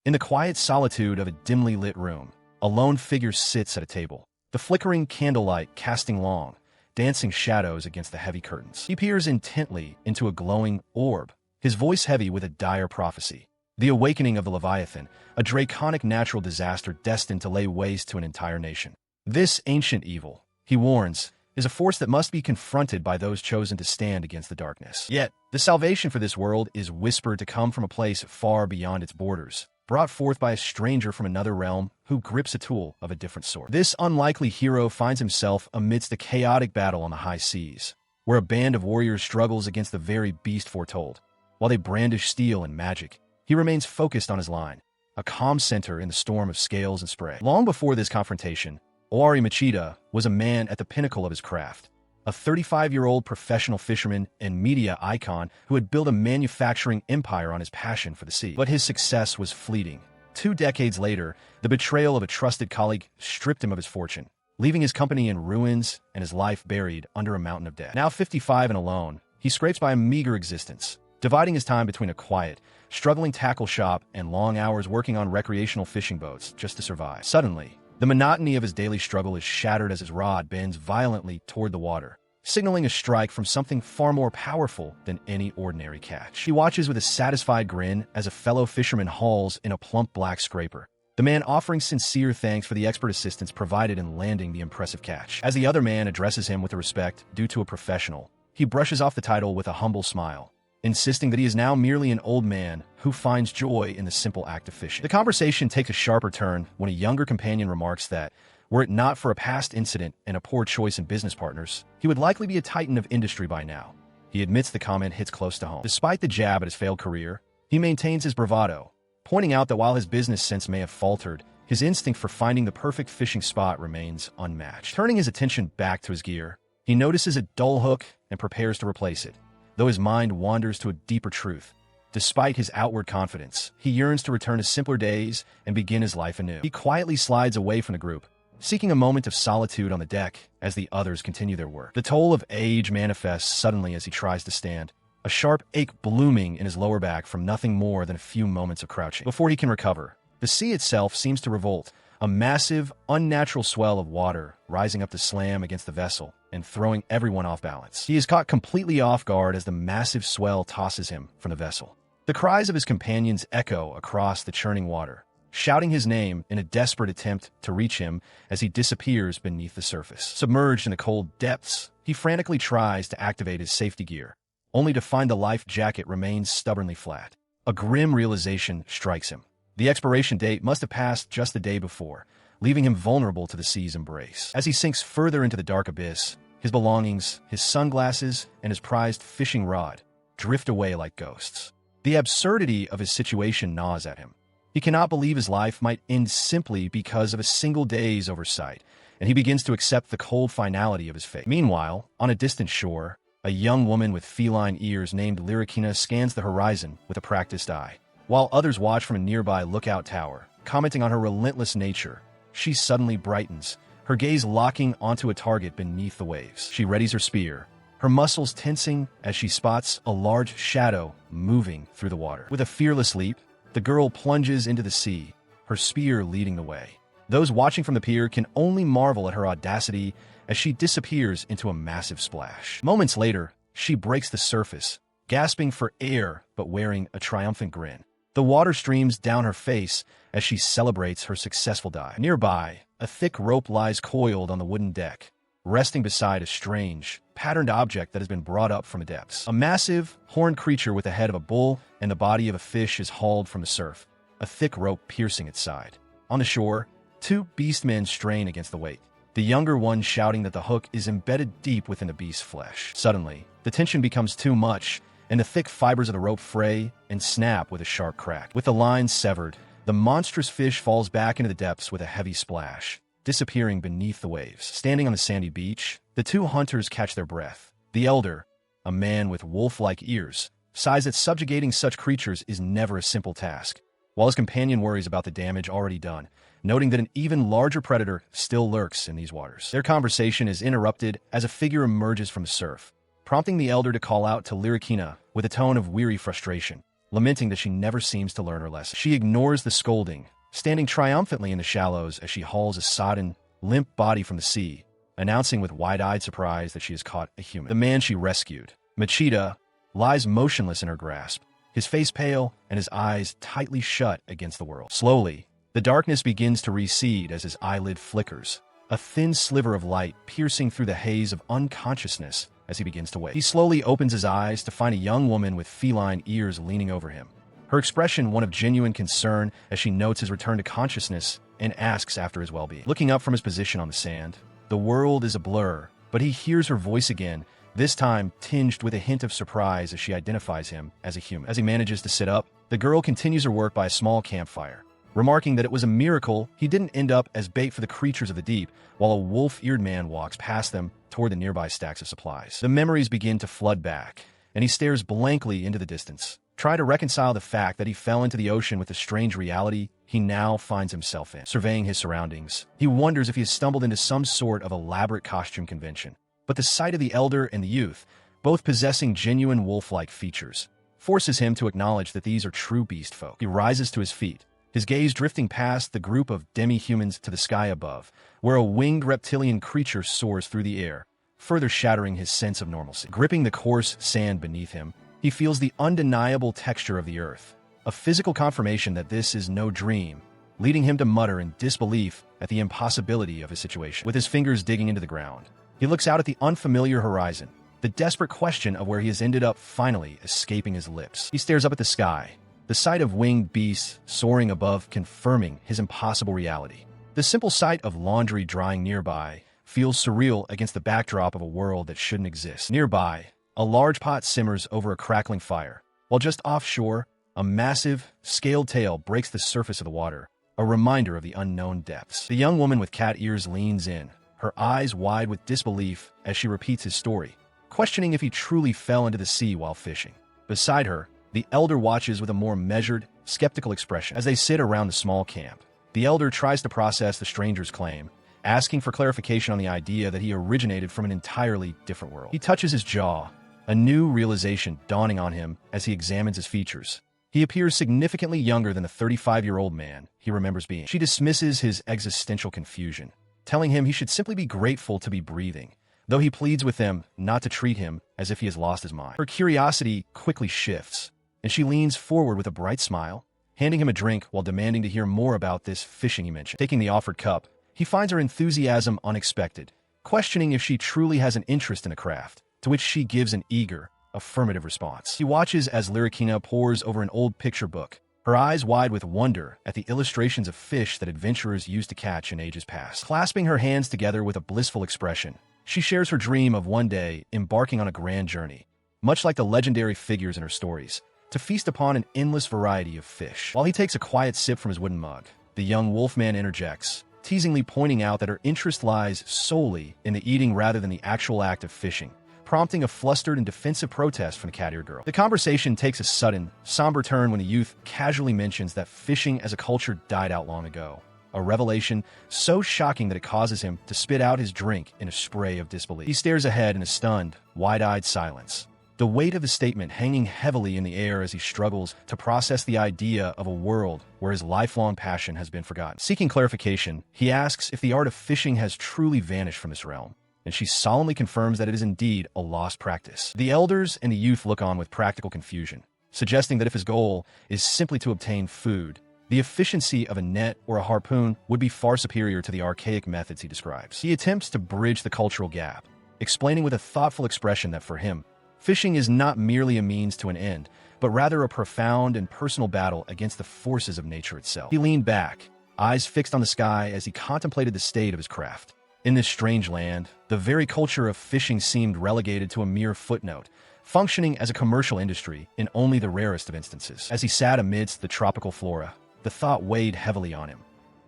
In the quiet solitude of a dimly lit room, a lone figure sits at a table, the flickering candlelight casting long, dancing shadows against the heavy curtains. He peers intently into a glowing orb, his voice heavy with a dire prophecy. The awakening of the Leviathan, a draconic natural disaster destined to lay waste to an entire nation. This ancient evil, he warns, is a force that must be confronted by those chosen to stand against the darkness. Yet, the salvation for this world is whispered to come from a place far beyond its borders, brought forth by a stranger from another realm who grips a tool of a different sort. This unlikely hero finds himself amidst a chaotic battle on the high seas, where a band of warriors struggles against the very beast foretold. While they brandish steel and magic, he remains focused on his line, a calm center in the storm of scales and spray. Long before this confrontation, Owari Machida was a man at the pinnacle of his craft, a 35-year-old professional fisherman and media icon who had built a manufacturing empire on his passion for the sea. But his success was fleeting. 2 decades later, the betrayal of a trusted colleague stripped him of his fortune, leaving his company in ruins and his life buried under a mountain of debt. Now 55 and alone, he scrapes by a meager existence, dividing his time between a quiet, struggling tackle shop and long hours working on recreational fishing boats just to survive. Suddenly, the monotony of his daily struggle is shattered as his rod bends violently toward the water, signaling a strike from something far more powerful than any ordinary catch. He watches with a satisfied grin as a fellow fisherman hauls in a plump black scraper, the man offering sincere thanks for the expert assistance provided in landing the impressive catch. As the other man addresses him with the respect due to a professional, he brushes off the title with a humble smile, insisting that he is now merely an old man who finds joy in the simple act of fishing. The conversation takes a sharper turn when a younger companion remarks that, were it not for a past incident and a poor choice in business partners, he would likely be a titan of industry by now. He admits the comment hits close to home. Despite the jab at his failed career, he maintains his bravado, pointing out that while his business sense may have faltered, his instinct for finding the perfect fishing spot remains unmatched. Turning his attention back to his gear, he notices a dull hook and prepares to replace it, though his mind wanders to a deeper truth. Despite his outward confidence, he yearns to return to simpler days and begin his life anew. He quietly slides away from the group, seeking a moment of solitude on the deck as the others continue their work. The toll of age manifests suddenly as he tries to stand, a sharp ache blooming in his lower back from nothing more than a few moments of crouching. Before he can recover, the sea itself seems to revolt, a massive, unnatural swell of water rising up to slam against the vessel and throwing everyone off balance. He is caught completely off guard as the massive swell tosses him from the vessel. The cries of his companions echo across the churning water, shouting his name in a desperate attempt to reach him as he disappears beneath the surface. Submerged in the cold depths, he frantically tries to activate his safety gear, only to find the life jacket remains stubbornly flat. A grim realization strikes him. The expiration date must have passed just the day before, leaving him vulnerable to the sea's embrace. As he sinks further into the dark abyss, his belongings, his sunglasses, and his prized fishing rod drift away like ghosts. The absurdity of his situation gnaws at him. He cannot believe his life might end simply because of a single day's oversight, and he begins to accept the cold finality of his fate. Meanwhile, on a distant shore, a young woman with feline ears named Lyrikina scans the horizon with a practiced eye. While others watch from a nearby lookout tower, commenting on her relentless nature, she suddenly brightens, her gaze locking onto a target beneath the waves. She readies her spear, her muscles tensing as she spots a large shadow moving through the water. With a fearless leap, the girl plunges into the sea, her spear leading the way. Those watching from the pier can only marvel at her audacity as she disappears into a massive splash. Moments later, she breaks the surface, gasping for air but wearing a triumphant grin. The water streams down her face as she celebrates her successful dive. Nearby, a thick rope lies coiled on the wooden deck, resting beside a strange, patterned object that has been brought up from the depths. A massive, horned creature with the head of a bull and the body of a fish is hauled from the surf, a thick rope piercing its side. On the shore, 2 beastmen strain against the weight, the younger one shouting that the hook is embedded deep within the beast's flesh. Suddenly, the tension becomes too much, and the thick fibers of the rope fray and snap with a sharp crack. With the line severed, the monstrous fish falls back into the depths with a heavy splash, disappearing beneath the waves. Standing on the sandy beach, the 2 hunters catch their breath. The elder, a man with wolf-like ears, sighs that subjugating such creatures is never a simple task, while his companion worries about the damage already done, noting that an even larger predator still lurks in these waters. Their conversation is interrupted as a figure emerges from the surf, prompting the elder to call out to Lyrikina with a tone of weary frustration. lamenting that she never seems to learn her lesson. She ignores the scolding, standing triumphantly in the shallows as she hauls a sodden, limp body from the sea, announcing with wide-eyed surprise that she has caught a human. The man she rescued, Machida, lies motionless in her grasp, his face pale and his eyes tightly shut against the world. Slowly, the darkness begins to recede as his eyelid flickers, a thin sliver of light piercing through the haze of unconsciousness as he begins to wake. He slowly opens his eyes to find a young woman with feline ears leaning over him, her expression one of genuine concern as she notes his return to consciousness and asks after his well-being. Looking up from his position on the sand, the world is a blur, but he hears her voice again, this time tinged with a hint of surprise as she identifies him as a human. As he manages to sit up, the girl continues her work by a small campfire, remarking that it was a miracle he didn't end up as bait for the creatures of the deep while a wolf-eared man walks past them toward the nearby stacks of supplies. The memories begin to flood back, and he stares blankly into the distance, trying to reconcile the fact that he fell into the ocean with the strange reality he now finds himself in. Surveying his surroundings, he wonders if he has stumbled into some sort of elaborate costume convention. But the sight of the elder and the youth, both possessing genuine wolf-like features, forces him to acknowledge that these are true beast folk. He rises to his feet, his gaze drifting past the group of demi-humans to the sky above, where a winged reptilian creature soars through the air, further shattering his sense of normalcy. Gripping the coarse sand beneath him, he feels the undeniable texture of the earth, a physical confirmation that this is no dream, leading him to mutter in disbelief at the impossibility of his situation. With his fingers digging into the ground, he looks out at the unfamiliar horizon, the desperate question of where he has ended up finally escaping his lips. He stares up at the sky, the sight of winged beasts soaring above confirming his impossible reality. The simple sight of laundry drying nearby feels surreal against the backdrop of a world that shouldn't exist. Nearby, a large pot simmers over a crackling fire, while just offshore, a massive, scaled tail breaks the surface of the water, a reminder of the unknown depths. The young woman with cat ears leans in, her eyes wide with disbelief as she repeats his story, questioning if he truly fell into the sea while fishing. Beside her, the elder watches with a more measured, skeptical expression. As they sit around the small camp, the elder tries to process the stranger's claim, asking for clarification on the idea that he originated from an entirely different world. He touches his jaw, a new realization dawning on him as he examines his features. He appears significantly younger than the 35-year-old man he remembers being. She dismisses his existential confusion, telling him he should simply be grateful to be breathing, though he pleads with them not to treat him as if he has lost his mind. Her curiosity quickly shifts, and she leans forward with a bright smile, handing him a drink while demanding to hear more about this fishing he mentioned. Taking the offered cup, he finds her enthusiasm unexpected, questioning if she truly has an interest in the craft, to which she gives an eager, affirmative response. He watches as Lyrikina pores over an old picture book, her eyes wide with wonder at the illustrations of fish that adventurers used to catch in ages past. Clasping her hands together with a blissful expression, she shares her dream of one day embarking on a grand journey, much like the legendary figures in her stories, to feast upon an endless variety of fish. While he takes a quiet sip from his wooden mug, the young wolfman interjects, teasingly pointing out that her interest lies solely in the eating rather than the actual act of fishing, prompting a flustered and defensive protest from the cat-eared girl. The conversation takes a sudden, somber turn when the youth casually mentions that fishing as a culture died out long ago, a revelation so shocking that it causes him to spit out his drink in a spray of disbelief. He stares ahead in a stunned, wide-eyed silence, the weight of the statement hanging heavily in the air as he struggles to process the idea of a world where his lifelong passion has been forgotten. Seeking clarification, he asks if the art of fishing has truly vanished from this realm, and she solemnly confirms that it is indeed a lost practice. The elders and the youth look on with practical confusion, suggesting that if his goal is simply to obtain food, the efficiency of a net or a harpoon would be far superior to the archaic methods he describes. He attempts to bridge the cultural gap, explaining with a thoughtful expression that for him, fishing is not merely a means to an end, but rather a profound and personal battle against the forces of nature itself. He leaned back, eyes fixed on the sky as he contemplated the state of his craft. In this strange land, the very culture of fishing seemed relegated to a mere footnote, functioning as a commercial industry in only the rarest of instances. As he sat amidst the tropical flora, the thought weighed heavily on him.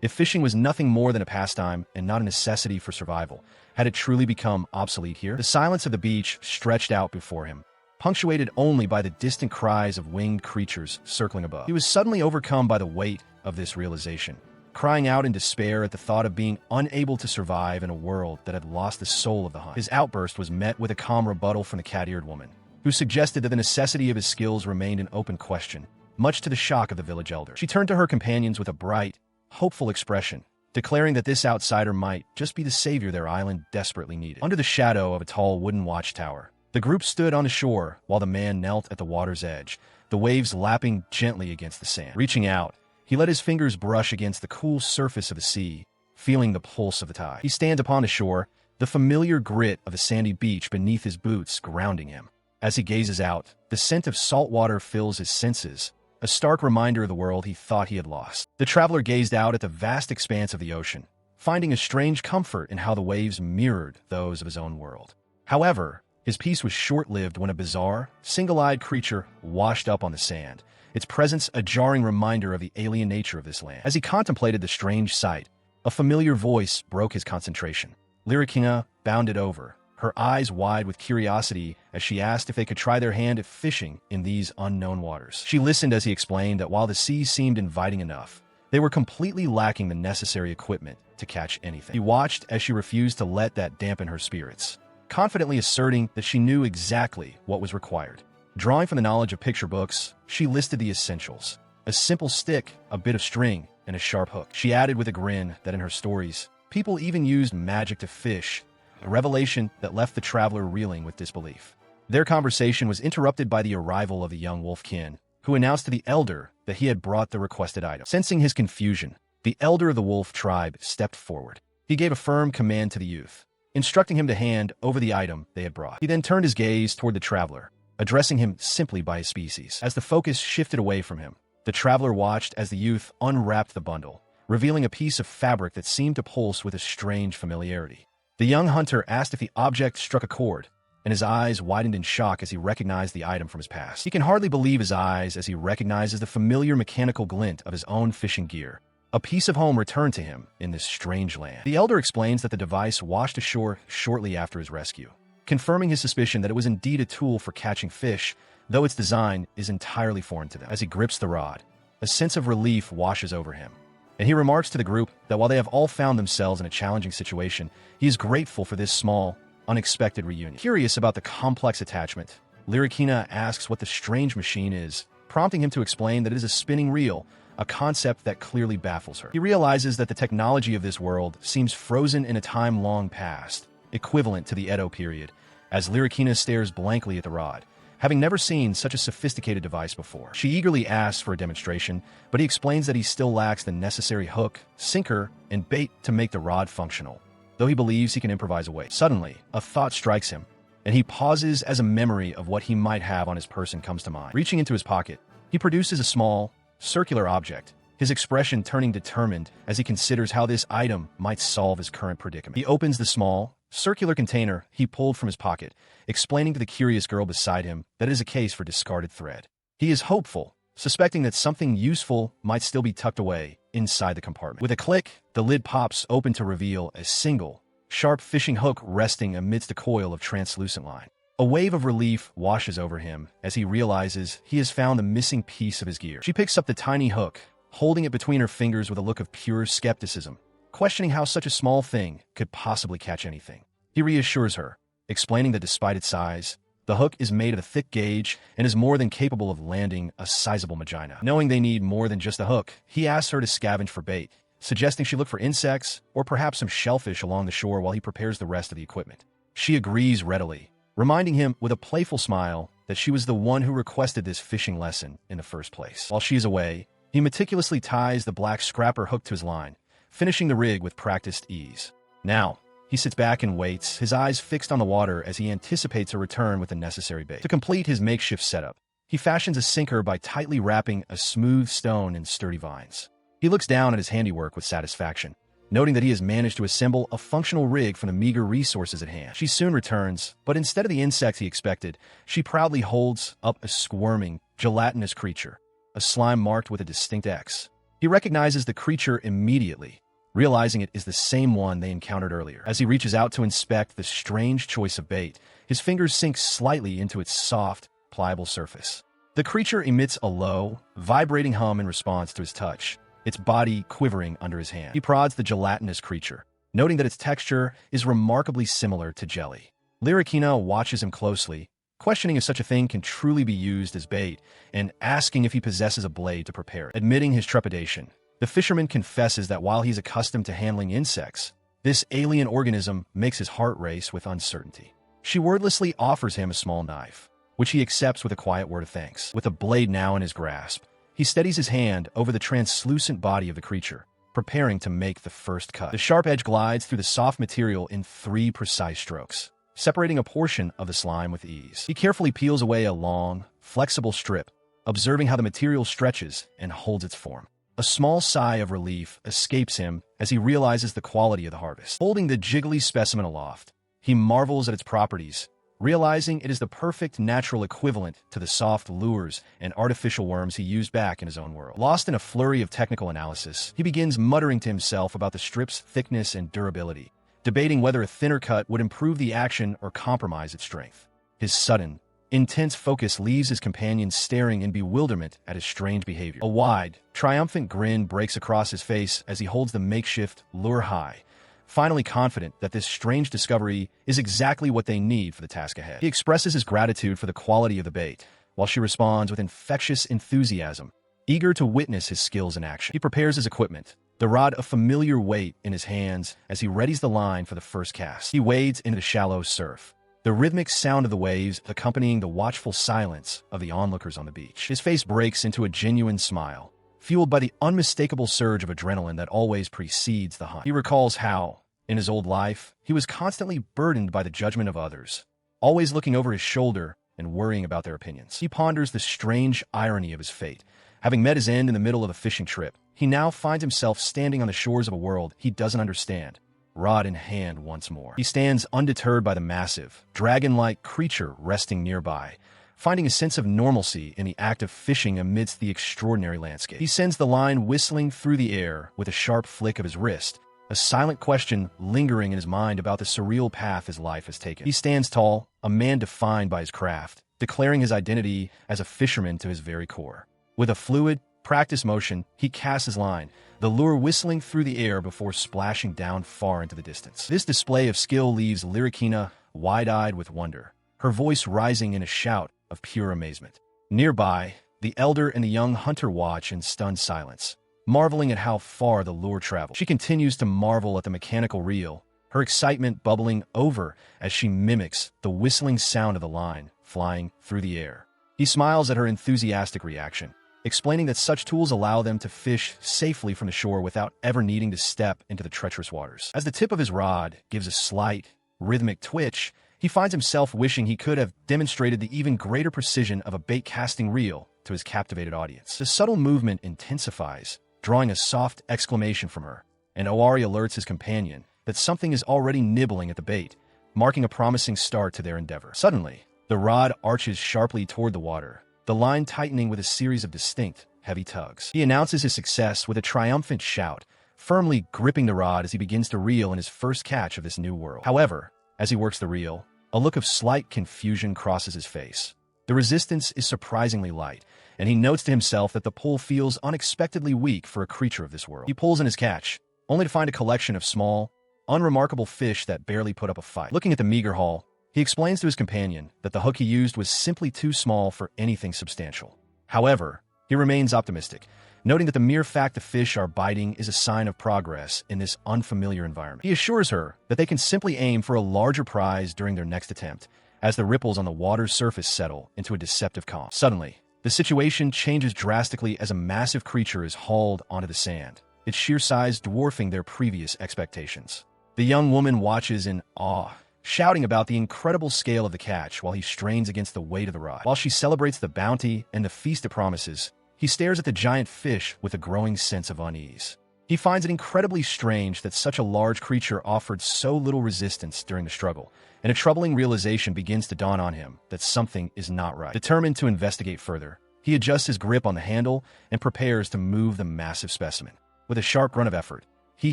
If fishing was nothing more than a pastime and not a necessity for survival, had it truly become obsolete here? The silence of the beach stretched out before him, punctuated only by the distant cries of winged creatures circling above. He was suddenly overcome by the weight of this realization, crying out in despair at the thought of being unable to survive in a world that had lost the soul of the hunt. His outburst was met with a calm rebuttal from the cat-eared woman, who suggested that the necessity of his skills remained an open question, much to the shock of the village elder. She turned to her companions with a bright, hopeful expression, declaring that this outsider might just be the savior their island desperately needed. Under the shadow of a tall wooden watchtower, the group stood on the shore while the man knelt at the water's edge, the waves lapping gently against the sand. Reaching out, he let his fingers brush against the cool surface of the sea, feeling the pulse of the tide. He stands upon the shore, the familiar grit of the sandy beach beneath his boots grounding him. As he gazes out, the scent of salt water fills his senses, a stark reminder of the world he thought he had lost. The traveler gazed out at the vast expanse of the ocean, finding a strange comfort in how the waves mirrored those of his own world. However, his peace was short-lived when a bizarre, single-eyed creature washed up on the sand, its presence a jarring reminder of the alien nature of this land. As he contemplated the strange sight, a familiar voice broke his concentration. Lyricina bounded over, her eyes wide with curiosity as she asked if they could try their hand at fishing in these unknown waters. She listened as he explained that while the sea seemed inviting enough, they were completely lacking the necessary equipment to catch anything. He watched as she refused to let that dampen her spirits, confidently asserting that she knew exactly what was required. Drawing from the knowledge of picture books, she listed the essentials: a simple stick, a bit of string, and a sharp hook. She added with a grin that in her stories, people even used magic to fish, a revelation that left the traveler reeling with disbelief. Their conversation was interrupted by the arrival of the young wolfkin, who announced to the elder that he had brought the requested item. Sensing his confusion, the elder of the wolf tribe stepped forward. He gave a firm command to the youth, instructing him to hand over the item they had brought. He then turned his gaze toward the traveler, addressing him simply by his species. As the focus shifted away from him, the traveler watched as the youth unwrapped the bundle, revealing a piece of fabric that seemed to pulse with a strange familiarity. The young hunter asked if the object struck a chord, and his eyes widened in shock as he recognized the item from his past. He can hardly believe his eyes as he recognizes the familiar mechanical glint of his own fishing gear. A piece of home returned to him in this strange land. The elder explains that the device washed ashore shortly after his rescue, confirming his suspicion that it was indeed a tool for catching fish, though its design is entirely foreign to them. As he grips the rod, a sense of relief washes over him, and he remarks to the group that while they have all found themselves in a challenging situation, he is grateful for this small, unexpected reunion. Curious about the complex attachment, Lyricina asks what the strange machine is, prompting him to explain that it is a spinning reel, a concept that clearly baffles her. He realizes that the technology of this world seems frozen in a time long past, equivalent to the Edo period, as Lyricina stares blankly at the rod, having never seen such a sophisticated device before. She eagerly asks for a demonstration, but he explains that he still lacks the necessary hook, sinker, and bait to make the rod functional, though he believes he can improvise away. Suddenly, a thought strikes him, and he pauses as a memory of what he might have on his person comes to mind. Reaching into his pocket, he produces a small, circular object, his expression turning determined as he considers how this item might solve his current predicament. He opens the small, circular container he pulled from his pocket, explaining to the curious girl beside him that it is a case for discarded thread. He is hopeful, suspecting that something useful might still be tucked away inside the compartment. With a click, the lid pops open to reveal a single, sharp fishing hook resting amidst a coil of translucent line. A wave of relief washes over him as he realizes he has found the missing piece of his gear. She picks up the tiny hook, holding it between her fingers with a look of pure skepticism, questioning how such a small thing could possibly catch anything. He reassures her, explaining that despite its size, the hook is made of a thick gauge and is more than capable of landing a sizable vagina. Knowing they need more than just a hook, he asks her to scavenge for bait, suggesting she look for insects or perhaps some shellfish along the shore while he prepares the rest of the equipment. She agrees readily, reminding him with a playful smile that she was the one who requested this fishing lesson in the first place. While she is away, he meticulously ties the black scrapper hook to his line, finishing the rig with practiced ease. Now, he sits back and waits, his eyes fixed on the water as he anticipates a return with the necessary bait. To complete his makeshift setup, he fashions a sinker by tightly wrapping a smooth stone in sturdy vines. He looks down at his handiwork with satisfaction, noting that he has managed to assemble a functional rig from the meager resources at hand. She soon returns, but instead of the insect he expected, she proudly holds up a squirming, gelatinous creature, a slime marked with a distinct X. He recognizes the creature immediately, realizing it is the same one they encountered earlier. As he reaches out to inspect the strange choice of bait, his fingers sink slightly into its soft, pliable surface. The creature emits a low, vibrating hum in response to his touch, its body quivering under his hand. He prods the gelatinous creature, noting that its texture is remarkably similar to jelly. Lyricina watches him closely, questioning if such a thing can truly be used as bait, and asking if he possesses a blade to prepare it. Admitting his trepidation, the fisherman confesses that while he's accustomed to handling insects, this alien organism makes his heart race with uncertainty. She wordlessly offers him a small knife, which he accepts with a quiet word of thanks. With a blade now in his grasp, he steadies his hand over the translucent body of the creature, preparing to make the first cut. The sharp edge glides through the soft material in 3 precise strokes, separating a portion of the slime with ease. He carefully peels away a long, flexible strip, observing how the material stretches and holds its form. A small sigh of relief escapes him as he realizes the quality of the harvest. Holding the jiggly specimen aloft, he marvels at its properties, realizing it is the perfect natural equivalent to the soft lures and artificial worms he used back in his own world. Lost in a flurry of technical analysis, he begins muttering to himself about the strip's thickness and durability, debating whether a thinner cut would improve the action or compromise its strength. His sudden, intense focus leaves his companion staring in bewilderment at his strange behavior. A wide, triumphant grin breaks across his face as he holds the makeshift lure high, finally confident that this strange discovery is exactly what they need for the task ahead. He expresses his gratitude for the quality of the bait, while she responds with infectious enthusiasm, eager to witness his skills in action. He prepares his equipment, the rod a familiar weight in his hands as he readies the line for the first cast. He wades into the shallow surf, the rhythmic sound of the waves accompanying the watchful silence of the onlookers on the beach. His face breaks into a genuine smile, fueled by the unmistakable surge of adrenaline that always precedes the hunt. He recalls how, in his old life, he was constantly burdened by the judgment of others, always looking over his shoulder and worrying about their opinions. He ponders the strange irony of his fate. Having met his end in the middle of a fishing trip, he now finds himself standing on the shores of a world he doesn't understand, rod in hand once more. He stands undeterred by the massive, dragon-like creature resting nearby, finding a sense of normalcy in the act of fishing amidst the extraordinary landscape. He sends the line whistling through the air with a sharp flick of his wrist, a silent question lingering in his mind about the surreal path his life has taken. He stands tall, a man defined by his craft, declaring his identity as a fisherman to his very core. With a fluid, practiced motion, he casts his line, the lure whistling through the air before splashing down far into the distance. This display of skill leaves Lyricina wide-eyed with wonder, her voice rising in a shout of pure amazement. Nearby, the elder and the young hunter watch in stunned silence, marveling at how far the lure traveled. She continues to marvel at the mechanical reel, her excitement bubbling over as she mimics the whistling sound of the line flying through the air. He smiles at her enthusiastic reaction, explaining that such tools allow them to fish safely from the shore without ever needing to step into the treacherous waters. As the tip of his rod gives a slight, rhythmic twitch, he finds himself wishing he could have demonstrated the even greater precision of a bait-casting reel to his captivated audience. The subtle movement intensifies, drawing a soft exclamation from her, and Owari alerts his companion that something is already nibbling at the bait, marking a promising start to their endeavor. Suddenly, the rod arches sharply toward the water, the line tightening with a series of distinct, heavy tugs. He announces his success with a triumphant shout, firmly gripping the rod as he begins to reel in his first catch of this new world. However, as he works the reel, a look of slight confusion crosses his face. The resistance is surprisingly light, and he notes to himself that the pull feels unexpectedly weak for a creature of this world. He pulls in his catch, only to find a collection of small, unremarkable fish that barely put up a fight. Looking at the meager haul, he explains to his companion that the hook he used was simply too small for anything substantial. However, he remains optimistic, noting that the mere fact the fish are biting is a sign of progress in this unfamiliar environment. He assures her that they can simply aim for a larger prize during their next attempt, as the ripples on the water's surface settle into a deceptive calm. Suddenly, the situation changes drastically as a massive creature is hauled onto the sand, its sheer size dwarfing their previous expectations. The young woman watches in awe, shouting about the incredible scale of the catch while he strains against the weight of the rod. While she celebrates the bounty and the feast it promises, he stares at the giant fish with a growing sense of unease. He finds it incredibly strange that such a large creature offered so little resistance during the struggle, and a troubling realization begins to dawn on him that something is not right. Determined to investigate further, he adjusts his grip on the handle and prepares to move the massive specimen. With a sharp grunt of effort, he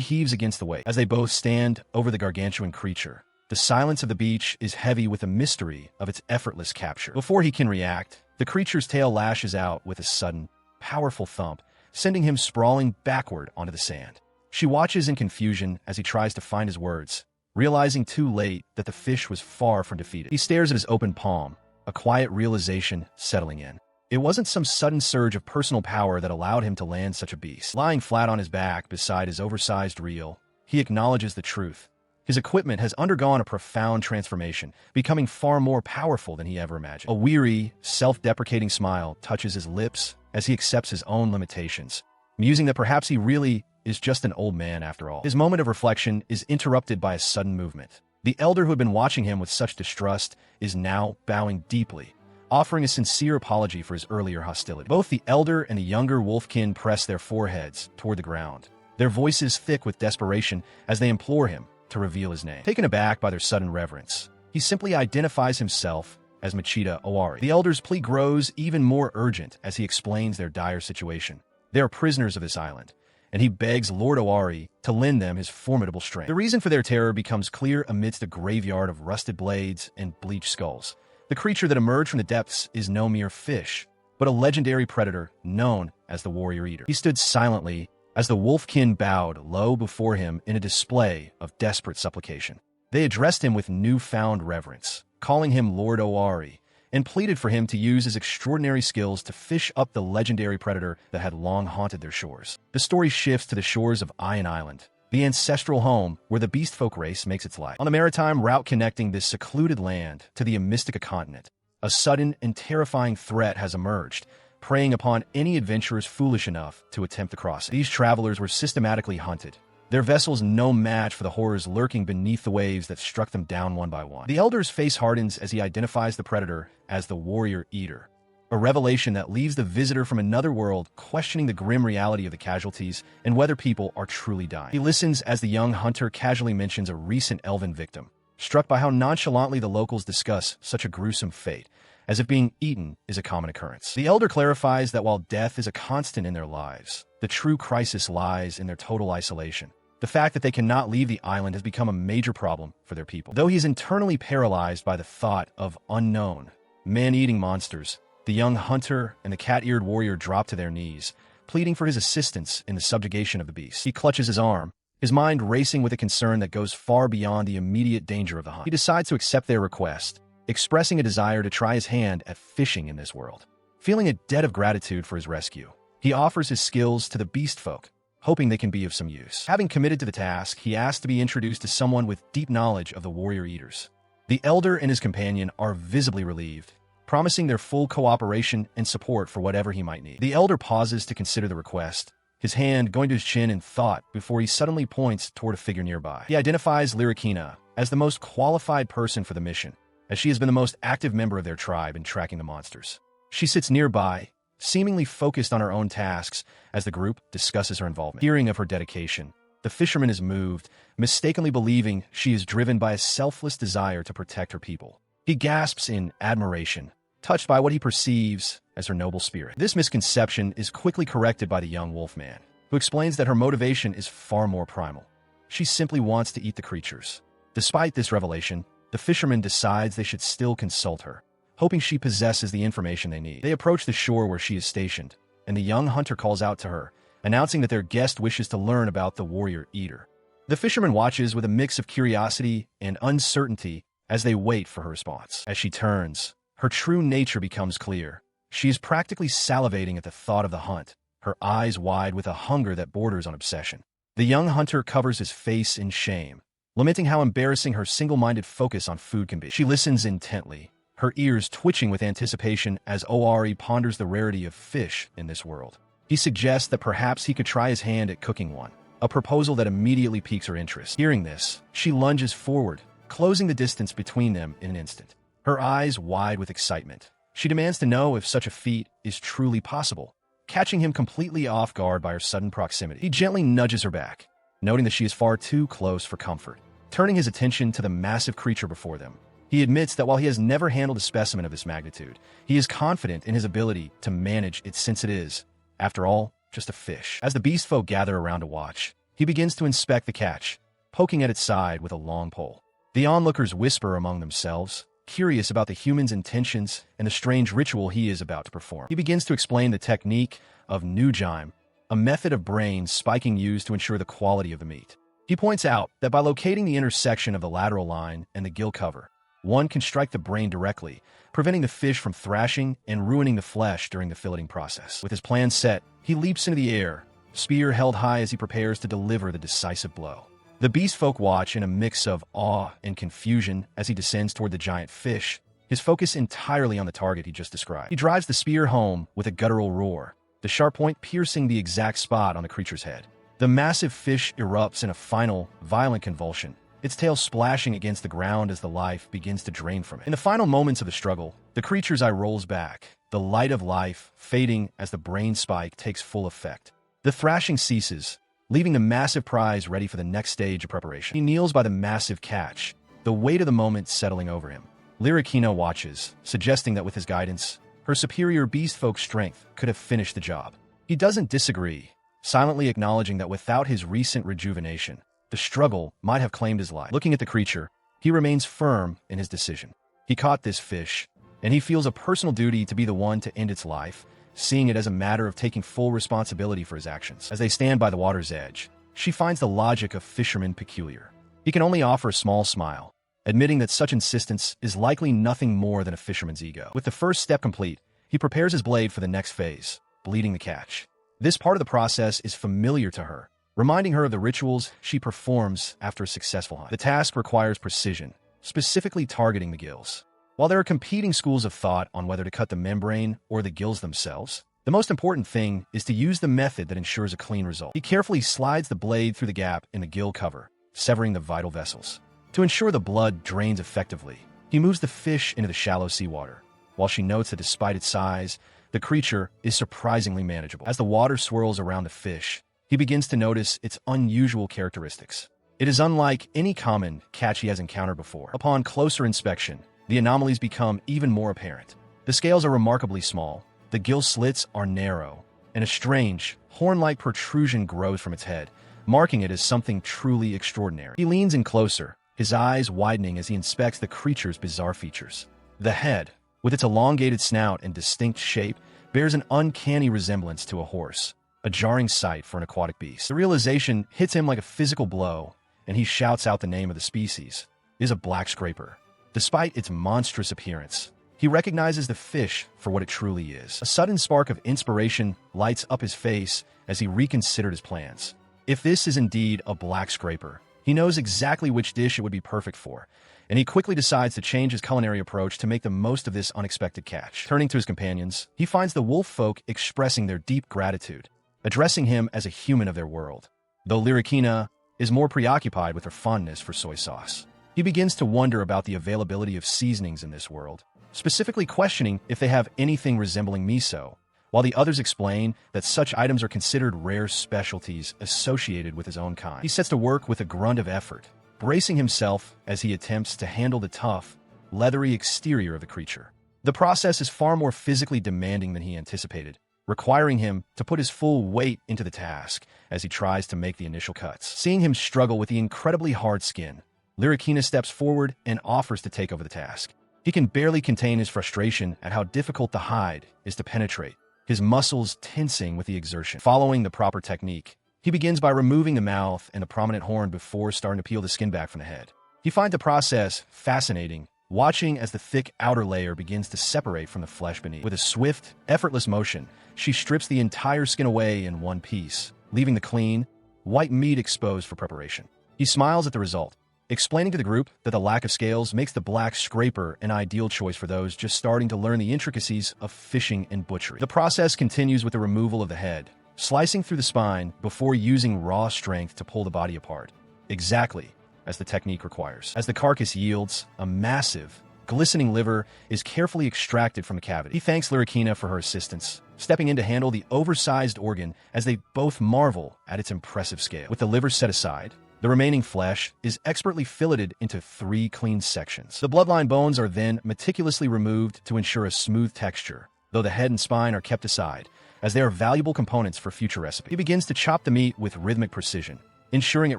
heaves against the weight. As they both stand over the gargantuan creature, the silence of the beach is heavy with the mystery of its effortless capture. Before he can react, the creature's tail lashes out with a sudden, powerful thump, sending him sprawling backward onto the sand. She watches in confusion as he tries to find his words, realizing too late that the fish was far from defeated. He stares at his open palm, a quiet realization settling in. It wasn't some sudden surge of personal power that allowed him to land such a beast. Lying flat on his back beside his oversized reel, he acknowledges the truth. His equipment has undergone a profound transformation, becoming far more powerful than he ever imagined. A weary, self-deprecating smile touches his lips as he accepts his own limitations, musing that perhaps he really is just an old man after all. His moment of reflection is interrupted by a sudden movement. The elder who had been watching him with such distrust is now bowing deeply, offering a sincere apology for his earlier hostility. Both the elder and the younger wolfkin press their foreheads toward the ground, their voices thick with desperation as they implore him to reveal his name. Taken aback by their sudden reverence, he simply identifies himself as Machida Owari. The elder's plea grows even more urgent as he explains their dire situation. They are prisoners of this island, and he begs Lord Owari to lend them his formidable strength. The reason for their terror becomes clear amidst a graveyard of rusted blades and bleached skulls. The creature that emerged from the depths is no mere fish, but a legendary predator known as the Warrior Eater. He stood silently as the wolfkin bowed low before him in a display of desperate supplication. They addressed him with newfound reverence, calling him Lord Owari, and pleaded for him to use his extraordinary skills to fish up the legendary predator that had long haunted their shores. The story shifts to the shores of Iron Island, the ancestral home where the beast folk race makes its life. On the maritime route connecting this secluded land to the Mystica continent, a sudden and terrifying threat has emerged, preying upon any adventurers foolish enough to attempt the crossing. These travelers were systematically hunted, their vessels no match for the horrors lurking beneath the waves that struck them down one by one. The elder's face hardens as he identifies the predator as the Warrior Eater, a revelation that leaves the visitor from another world questioning the grim reality of the casualties and whether people are truly dying. He listens as the young hunter casually mentions a recent elven victim, struck by how nonchalantly the locals discuss such a gruesome fate, as if being eaten is a common occurrence. The elder clarifies that while death is a constant in their lives, the true crisis lies in their total isolation. The fact that they cannot leave the island has become a major problem for their people. Though he is internally paralyzed by the thought of unknown, man-eating monsters, the young hunter and the cat-eared warrior drop to their knees, pleading for his assistance in the subjugation of the beast. He clutches his arm, his mind racing with a concern that goes far beyond the immediate danger of the hunt. He decides to accept their request, expressing a desire to try his hand at fishing in this world. Feeling a debt of gratitude for his rescue, he offers his skills to the beast folk, hoping they can be of some use. Having committed to the task, he asks to be introduced to someone with deep knowledge of the warrior eaters. The elder and his companion are visibly relieved, promising their full cooperation and support for whatever he might need. The elder pauses to consider the request, his hand going to his chin in thought before he suddenly points toward a figure nearby. He identifies Lyrikina as the most qualified person for the mission, as she has been the most active member of their tribe in tracking the monsters. She sits nearby, seemingly focused on her own tasks as the group discusses her involvement. Hearing of her dedication, the fisherman is moved, mistakenly believing she is driven by a selfless desire to protect her people. He gasps in admiration, touched by what he perceives as her noble spirit. This misconception is quickly corrected by the young wolfman, who explains that her motivation is far more primal. She simply wants to eat the creatures. Despite this revelation, the fisherman decides they should still consult her, hoping she possesses the information they need. They approach the shore where she is stationed, and the young hunter calls out to her, announcing that their guest wishes to learn about the warrior eater. The fisherman watches with a mix of curiosity and uncertainty as they wait for her response. As she turns, her true nature becomes clear. She is practically salivating at the thought of the hunt, her eyes wide with a hunger that borders on obsession. The young hunter covers his face in shame, lamenting how embarrassing her single-minded focus on food can be. She listens intently, her ears twitching with anticipation as Owari ponders the rarity of fish in this world. He suggests that perhaps he could try his hand at cooking one, a proposal that immediately piques her interest. Hearing this, she lunges forward, closing the distance between them in an instant. Her eyes wide with excitement, she demands to know if such a feat is truly possible, catching him completely off guard by her sudden proximity. He gently nudges her back, noting that she is far too close for comfort. Turning his attention to the massive creature before them, he admits that while he has never handled a specimen of this magnitude, he is confident in his ability to manage it since it is, after all, just a fish. As the beast folk gather around to watch, he begins to inspect the catch, poking at its side with a long pole. The onlookers whisper among themselves, curious about the human's intentions and the strange ritual he is about to perform. He begins to explain the technique of Nujime, a method of brain spiking used to ensure the quality of the meat. He points out that by locating the intersection of the lateral line and the gill cover, One can strike the brain directly, preventing the fish from thrashing and ruining the flesh during the filleting process. With his plan set, he leaps into the air, spear held high as he prepares to deliver the decisive blow. The beast folk watch in a mix of awe and confusion as he descends toward the giant fish, his focus entirely on the target he just described. He drives the spear home with a guttural roar, the sharp point piercing the exact spot on the creature's head. The massive fish erupts in a final, violent convulsion, its tail splashing against the ground as the life begins to drain from it. In the final moments of the struggle, the creature's eye rolls back, the light of life fading as the brain spike takes full effect. The thrashing ceases, leaving the massive prize ready for the next stage of preparation. He kneels by the massive catch, the weight of the moment settling over him. Lyrikina watches, suggesting that with his guidance, her superior beast folk strength could have finished the job. He doesn't disagree, silently acknowledging that without his recent rejuvenation, the struggle might have claimed his life. Looking at the creature, he remains firm in his decision. He caught this fish, and he feels a personal duty to be the one to end its life, seeing it as a matter of taking full responsibility for his actions. As they stand by the water's edge, she finds the logic of Fisherman peculiar. He can only offer a small smile, admitting that such insistence is likely nothing more than a fisherman's ego. With the first step complete, he prepares his blade for the next phase, bleeding the catch. This part of the process is familiar to her, reminding her of the rituals she performs after a successful hunt. The task requires precision, specifically targeting the gills. While there are competing schools of thought on whether to cut the membrane or the gills themselves, the most important thing is to use the method that ensures a clean result. He carefully slides the blade through the gap in the gill cover, severing the vital vessels. To ensure the blood drains effectively, he moves the fish into the shallow seawater, while she notes that despite its size, the creature is surprisingly manageable. As the water swirls around the fish, he begins to notice its unusual characteristics. It is unlike any common catch he has encountered before. Upon closer inspection, the anomalies become even more apparent. The scales are remarkably small, the gill slits are narrow, and a strange, horn-like protrusion grows from its head, marking it as something truly extraordinary. He leans in closer, his eyes widening as he inspects the creature's bizarre features. The head, with its elongated snout and distinct shape, bears an uncanny resemblance to a horse, a jarring sight for an aquatic beast. The realization hits him like a physical blow, and he shouts out the name of the species. It is a black scraper. Despite its monstrous appearance, he recognizes the fish for what it truly is. A sudden spark of inspiration lights up his face as he reconsidered his plans. If this is indeed a black scraper, he knows exactly which dish it would be perfect for, and he quickly decides to change his culinary approach to make the most of this unexpected catch. Turning to his companions, he finds the wolf folk expressing their deep gratitude, addressing him as a human of their world. Though Lyrikina is more preoccupied with her fondness for soy sauce, he begins to wonder about the availability of seasonings in this world, specifically questioning if they have anything resembling miso, while the others explain that such items are considered rare specialties associated with his own kind. He sets to work with a grunt of effort, bracing himself as he attempts to handle the tough, leathery exterior of the creature. The process is far more physically demanding than he anticipated, requiring him to put his full weight into the task as he tries to make the initial cuts. Seeing him struggle with the incredibly hard skin, Lyrikina steps forward and offers to take over the task. He can barely contain his frustration at how difficult the hide is to penetrate, his muscles tensing with the exertion. Following the proper technique, he begins by removing the mouth and the prominent horn before starting to peel the skin back from the head. He finds the process fascinating, watching as the thick outer layer begins to separate from the flesh beneath. With a swift, effortless motion, she strips the entire skin away in one piece, leaving the clean, white meat exposed for preparation. He smiles at the result, explaining to the group that the lack of scales makes the black scraper an ideal choice for those just starting to learn the intricacies of fishing and butchery. The process continues with the removal of the head, slicing through the spine before using raw strength to pull the body apart, exactly as the technique requires. As the carcass yields, a massive, glistening liver is carefully extracted from the cavity. He thanks Lyrikina for her assistance, stepping in to handle the oversized organ as they both marvel at its impressive scale. With the liver set aside, the remaining flesh is expertly filleted into 3 clean sections. The bloodline bones are then meticulously removed to ensure a smooth texture, though the head and spine are kept aside, as they are valuable components for future recipes. He begins to chop the meat with rhythmic precision, ensuring it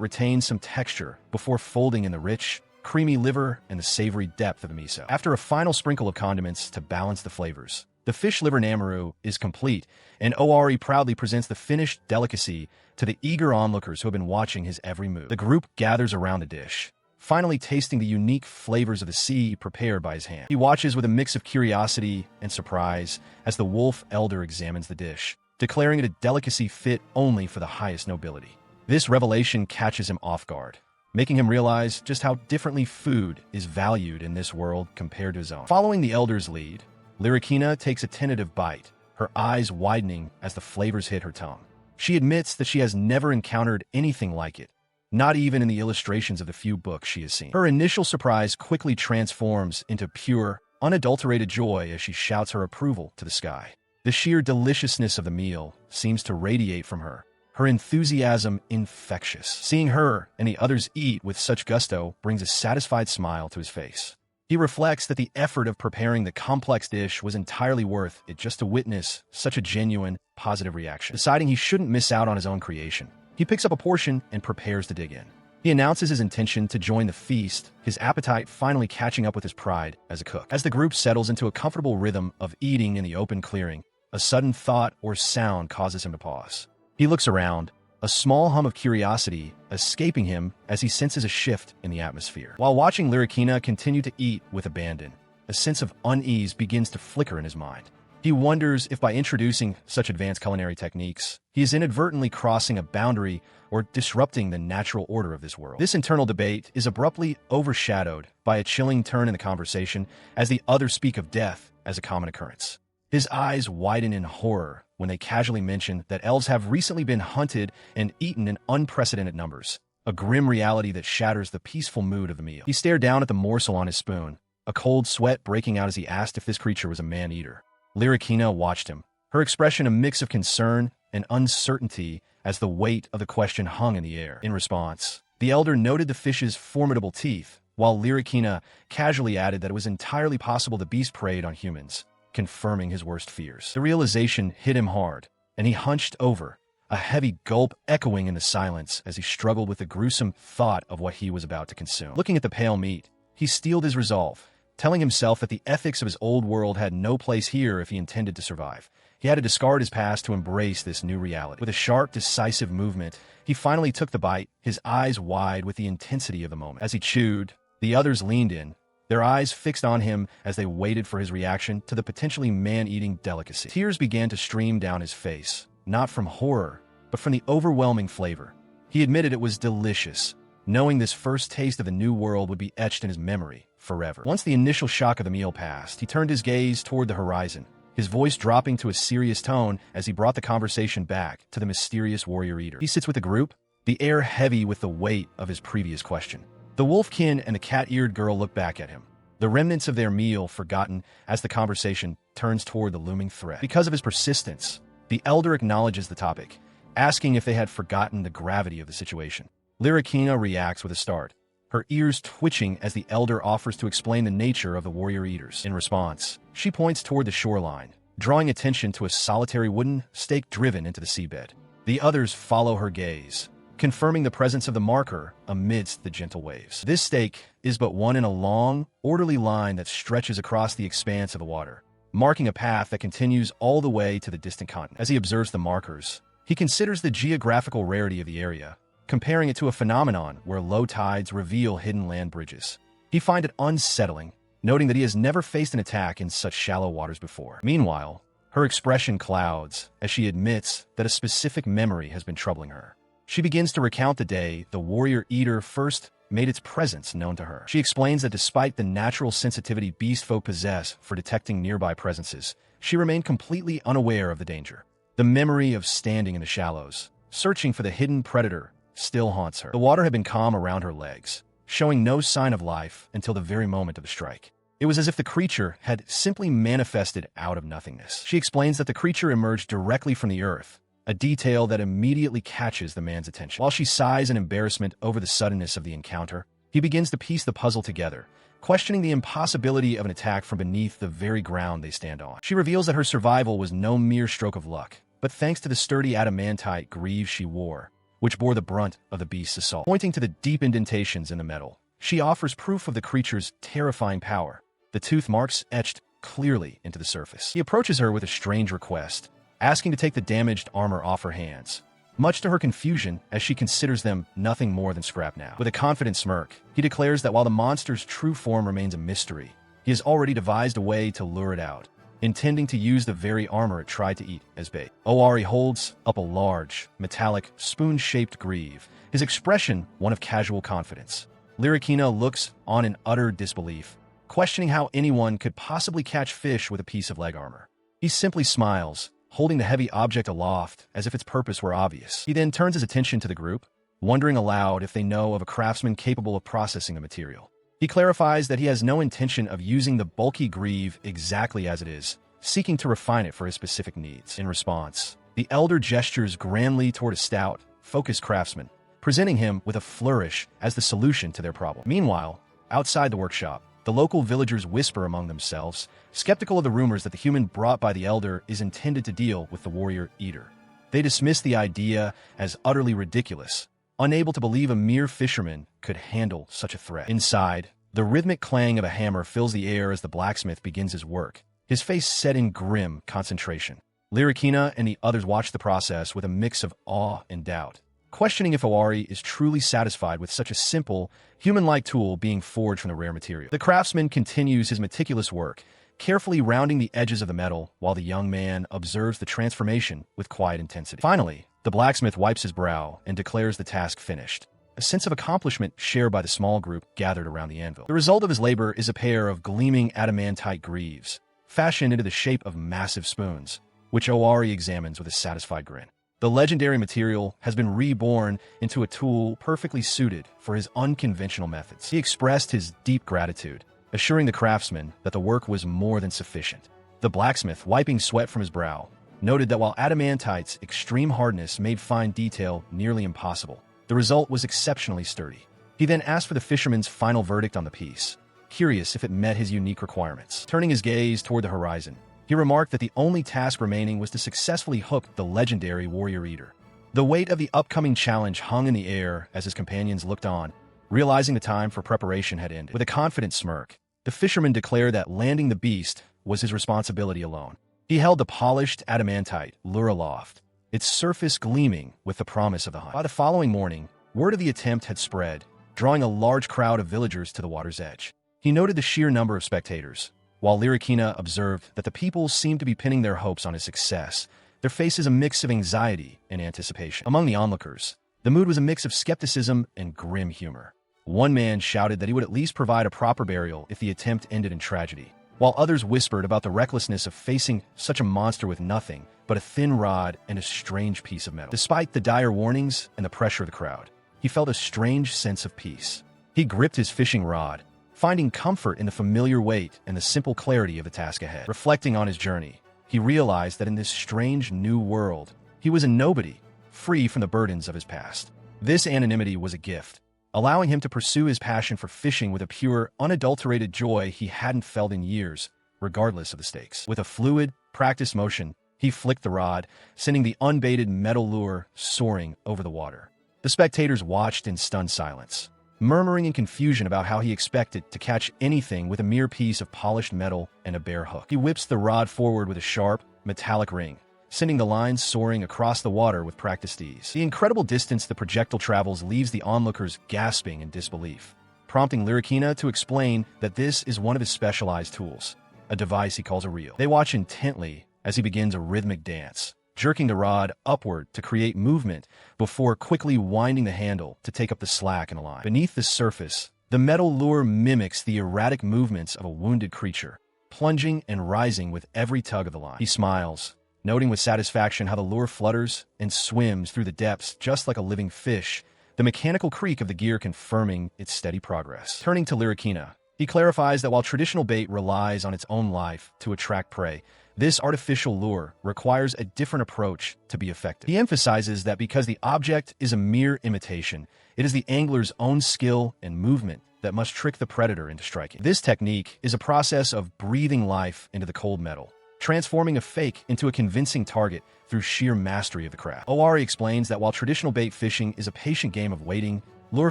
retains some texture before folding in the rich, creamy liver and the savory depth of the miso. After a final sprinkle of condiments to balance the flavors, the fish liver namaru is complete, and Owari proudly presents the finished delicacy to the eager onlookers who have been watching his every move. The group gathers around the dish, finally tasting the unique flavors of the sea prepared by his hand. He watches with a mix of curiosity and surprise as the wolf elder examines the dish, declaring it a delicacy fit only for the highest nobility. This revelation catches him off guard, making him realize just how differently food is valued in this world compared to his own. Following the elder's lead, Lyrikina takes a tentative bite, her eyes widening as the flavors hit her tongue. She admits that she has never encountered anything like it, not even in the illustrations of the few books she has seen. Her initial surprise quickly transforms into pure, unadulterated joy as she shouts her approval to the sky. The sheer deliciousness of the meal seems to radiate from her, her enthusiasm infectious. Seeing her and the others eat with such gusto brings a satisfied smile to his face. He reflects that the effort of preparing the complex dish was entirely worth it just to witness such a genuine, positive reaction. Deciding he shouldn't miss out on his own creation, he picks up a portion and prepares to dig in. He announces his intention to join the feast, his appetite finally catching up with his pride as a cook. As the group settles into a comfortable rhythm of eating in the open clearing, a sudden thought or sound causes him to pause. He looks around, a small hum of curiosity escaping him as he senses a shift in the atmosphere. While watching Lyrikina continue to eat with abandon, a sense of unease begins to flicker in his mind. He wonders if by introducing such advanced culinary techniques, he is inadvertently crossing a boundary or disrupting the natural order of this world. This internal debate is abruptly overshadowed by a chilling turn in the conversation as the others speak of death as a common occurrence. His eyes widen in horror when they casually mention that elves have recently been hunted and eaten in unprecedented numbers, a grim reality that shatters the peaceful mood of the meal. He stared down at the morsel on his spoon, a cold sweat breaking out as he asked if this creature was a man-eater. Lyrikina watched him, her expression a mix of concern and uncertainty as the weight of the question hung in the air. In response, the elder noted the fish's formidable teeth, while Lyrikina casually added that it was entirely possible the beast preyed on humans, confirming his worst fears. The realization hit him hard, and he hunched over, a heavy gulp echoing in the silence as he struggled with the gruesome thought of what he was about to consume. Looking at the pale meat, he steeled his resolve, telling himself that the ethics of his old world had no place here if he intended to survive. He had to discard his past to embrace this new reality. With a sharp, decisive movement, he finally took the bite, his eyes wide with the intensity of the moment. As he chewed, the others leaned in, their eyes fixed on him as they waited for his reaction to the potentially man-eating delicacy. Tears began to stream down his face, not from horror, but from the overwhelming flavor. He admitted it was delicious, knowing this first taste of the new world would be etched in his memory forever. Once the initial shock of the meal passed, he turned his gaze toward the horizon, his voice dropping to a serious tone as he brought the conversation back to the mysterious warrior eater. He sits with the group, the air heavy with the weight of his previous question. The wolfkin and the cat-eared girl look back at him, the remnants of their meal forgotten as the conversation turns toward the looming threat. Because of his persistence, the elder acknowledges the topic, asking if they had forgotten the gravity of the situation. Lyrikina reacts with a start, her ears twitching as the elder offers to explain the nature of the warrior eaters. In response, she points toward the shoreline, drawing attention to a solitary wooden stake driven into the seabed. The others follow her gaze, confirming the presence of the marker amidst the gentle waves. This stake is but one in a long, orderly line that stretches across the expanse of the water, marking a path that continues all the way to the distant continent. As he observes the markers, he considers the geographical rarity of the area, comparing it to a phenomenon where low tides reveal hidden land bridges. He finds it unsettling, noting that he has never faced an attack in such shallow waters before. Meanwhile, her expression clouds as she admits that a specific memory has been troubling her. She begins to recount the day the warrior eater first made its presence known to her. She explains that despite the natural sensitivity beast folk possess for detecting nearby presences, she remained completely unaware of the danger. The memory of standing in the shallows, searching for the hidden predator, still haunts her. The water had been calm around her legs, showing no sign of life until the very moment of the strike. It was as if the creature had simply manifested out of nothingness. She explains that the creature emerged directly from the earth, a detail that immediately catches the man's attention. While she sighs in embarrassment over the suddenness of the encounter, he begins to piece the puzzle together, questioning the impossibility of an attack from beneath the very ground they stand on. She reveals that her survival was no mere stroke of luck, but thanks to the sturdy adamantite greaves she wore, which bore the brunt of the beast's assault. Pointing to the deep indentations in the metal, she offers proof of the creature's terrifying power, the tooth marks etched clearly into the surface. He approaches her with a strange request, asking to take the damaged armor off her hands, much to her confusion as she considers them nothing more than scrap now. With a confident smirk, he declares that while the monster's true form remains a mystery, he has already devised a way to lure it out, intending to use the very armor it tried to eat as bait. Owari holds up a large, metallic, spoon-shaped greave, his expression one of casual confidence. Lyrikina looks on in utter disbelief, questioning how anyone could possibly catch fish with a piece of leg armor. He simply smiles, holding the heavy object aloft as if its purpose were obvious. He then turns his attention to the group, wondering aloud if they know of a craftsman capable of processing the material. He clarifies that he has no intention of using the bulky greave exactly as it is, seeking to refine it for his specific needs. In response, the elder gestures grandly toward a stout, focused craftsman, presenting him with a flourish as the solution to their problem. Meanwhile, outside the workshop, the local villagers whisper among themselves, skeptical of the rumors that the human brought by the elder is intended to deal with the warrior eater. They dismiss the idea as utterly ridiculous, unable to believe a mere fisherman could handle such a threat. Inside, the rhythmic clang of a hammer fills the air as the blacksmith begins his work, his face set in grim concentration. Lyrikina and the others watch the process with a mix of awe and doubt, questioning if Owari is truly satisfied with such a simple, human-like tool being forged from the rare material. The craftsman continues his meticulous work, carefully rounding the edges of the metal while the young man observes the transformation with quiet intensity. Finally, the blacksmith wipes his brow and declares the task finished, a sense of accomplishment shared by the small group gathered around the anvil. The result of his labor is a pair of gleaming adamantite greaves, fashioned into the shape of massive spoons, which Owari examines with a satisfied grin. The legendary material has been reborn into a tool perfectly suited for his unconventional methods. He expressed his deep gratitude, assuring the craftsman that the work was more than sufficient. The blacksmith, wiping sweat from his brow, noted that while adamantite's extreme hardness made fine detail nearly impossible, the result was exceptionally sturdy. He then asked for the fisherman's final verdict on the piece, curious if it met his unique requirements. Turning his gaze toward the horizon, he remarked that the only task remaining was to successfully hook the legendary warrior eater. The weight of the upcoming challenge hung in the air as his companions looked on, realizing the time for preparation had ended. With a confident smirk, the fisherman declared that landing the beast was his responsibility alone. He held the polished adamantite lure aloft, its surface gleaming with the promise of the hunt. By the following morning, word of the attempt had spread, drawing a large crowd of villagers to the water's edge. He noted the sheer number of spectators, while Lyrikina observed that the people seemed to be pinning their hopes on his success, their faces a mix of anxiety and anticipation. Among the onlookers, the mood was a mix of skepticism and grim humor. One man shouted that he would at least provide a proper burial if the attempt ended in tragedy, while others whispered about the recklessness of facing such a monster with nothing but a thin rod and a strange piece of metal. Despite the dire warnings and the pressure of the crowd, he felt a strange sense of peace. He gripped his fishing rod, finding comfort in the familiar weight and the simple clarity of the task ahead. Reflecting on his journey, he realized that in this strange new world, he was a nobody, free from the burdens of his past. This anonymity was a gift, allowing him to pursue his passion for fishing with a pure, unadulterated joy he hadn't felt in years, regardless of the stakes. With a fluid, practiced motion, he flicked the rod, sending the unbaited metal lure soaring over the water. The spectators watched in stunned silence, murmuring in confusion about how he expected to catch anything with a mere piece of polished metal and a bare hook. He whips the rod forward with a sharp, metallic ring, sending the lines soaring across the water with practiced ease. The incredible distance the projectile travels leaves the onlookers gasping in disbelief, prompting Lyrikina to explain that this is one of his specialized tools, a device he calls a reel. They watch intently as he begins a rhythmic dance, jerking the rod upward to create movement before quickly winding the handle to take up the slack in a line. Beneath the surface, the metal lure mimics the erratic movements of a wounded creature, plunging and rising with every tug of the line. He smiles, noting with satisfaction how the lure flutters and swims through the depths just like a living fish, the mechanical creak of the gear confirming its steady progress. Turning to Lyrikina, he clarifies that while traditional bait relies on its own life to attract prey, this artificial lure requires a different approach to be effective. He emphasizes that because the object is a mere imitation, it is the angler's own skill and movement that must trick the predator into striking. This technique is a process of breathing life into the cold metal, transforming a fake into a convincing target through sheer mastery of the craft. Owari explains that while traditional bait fishing is a patient game of waiting, lure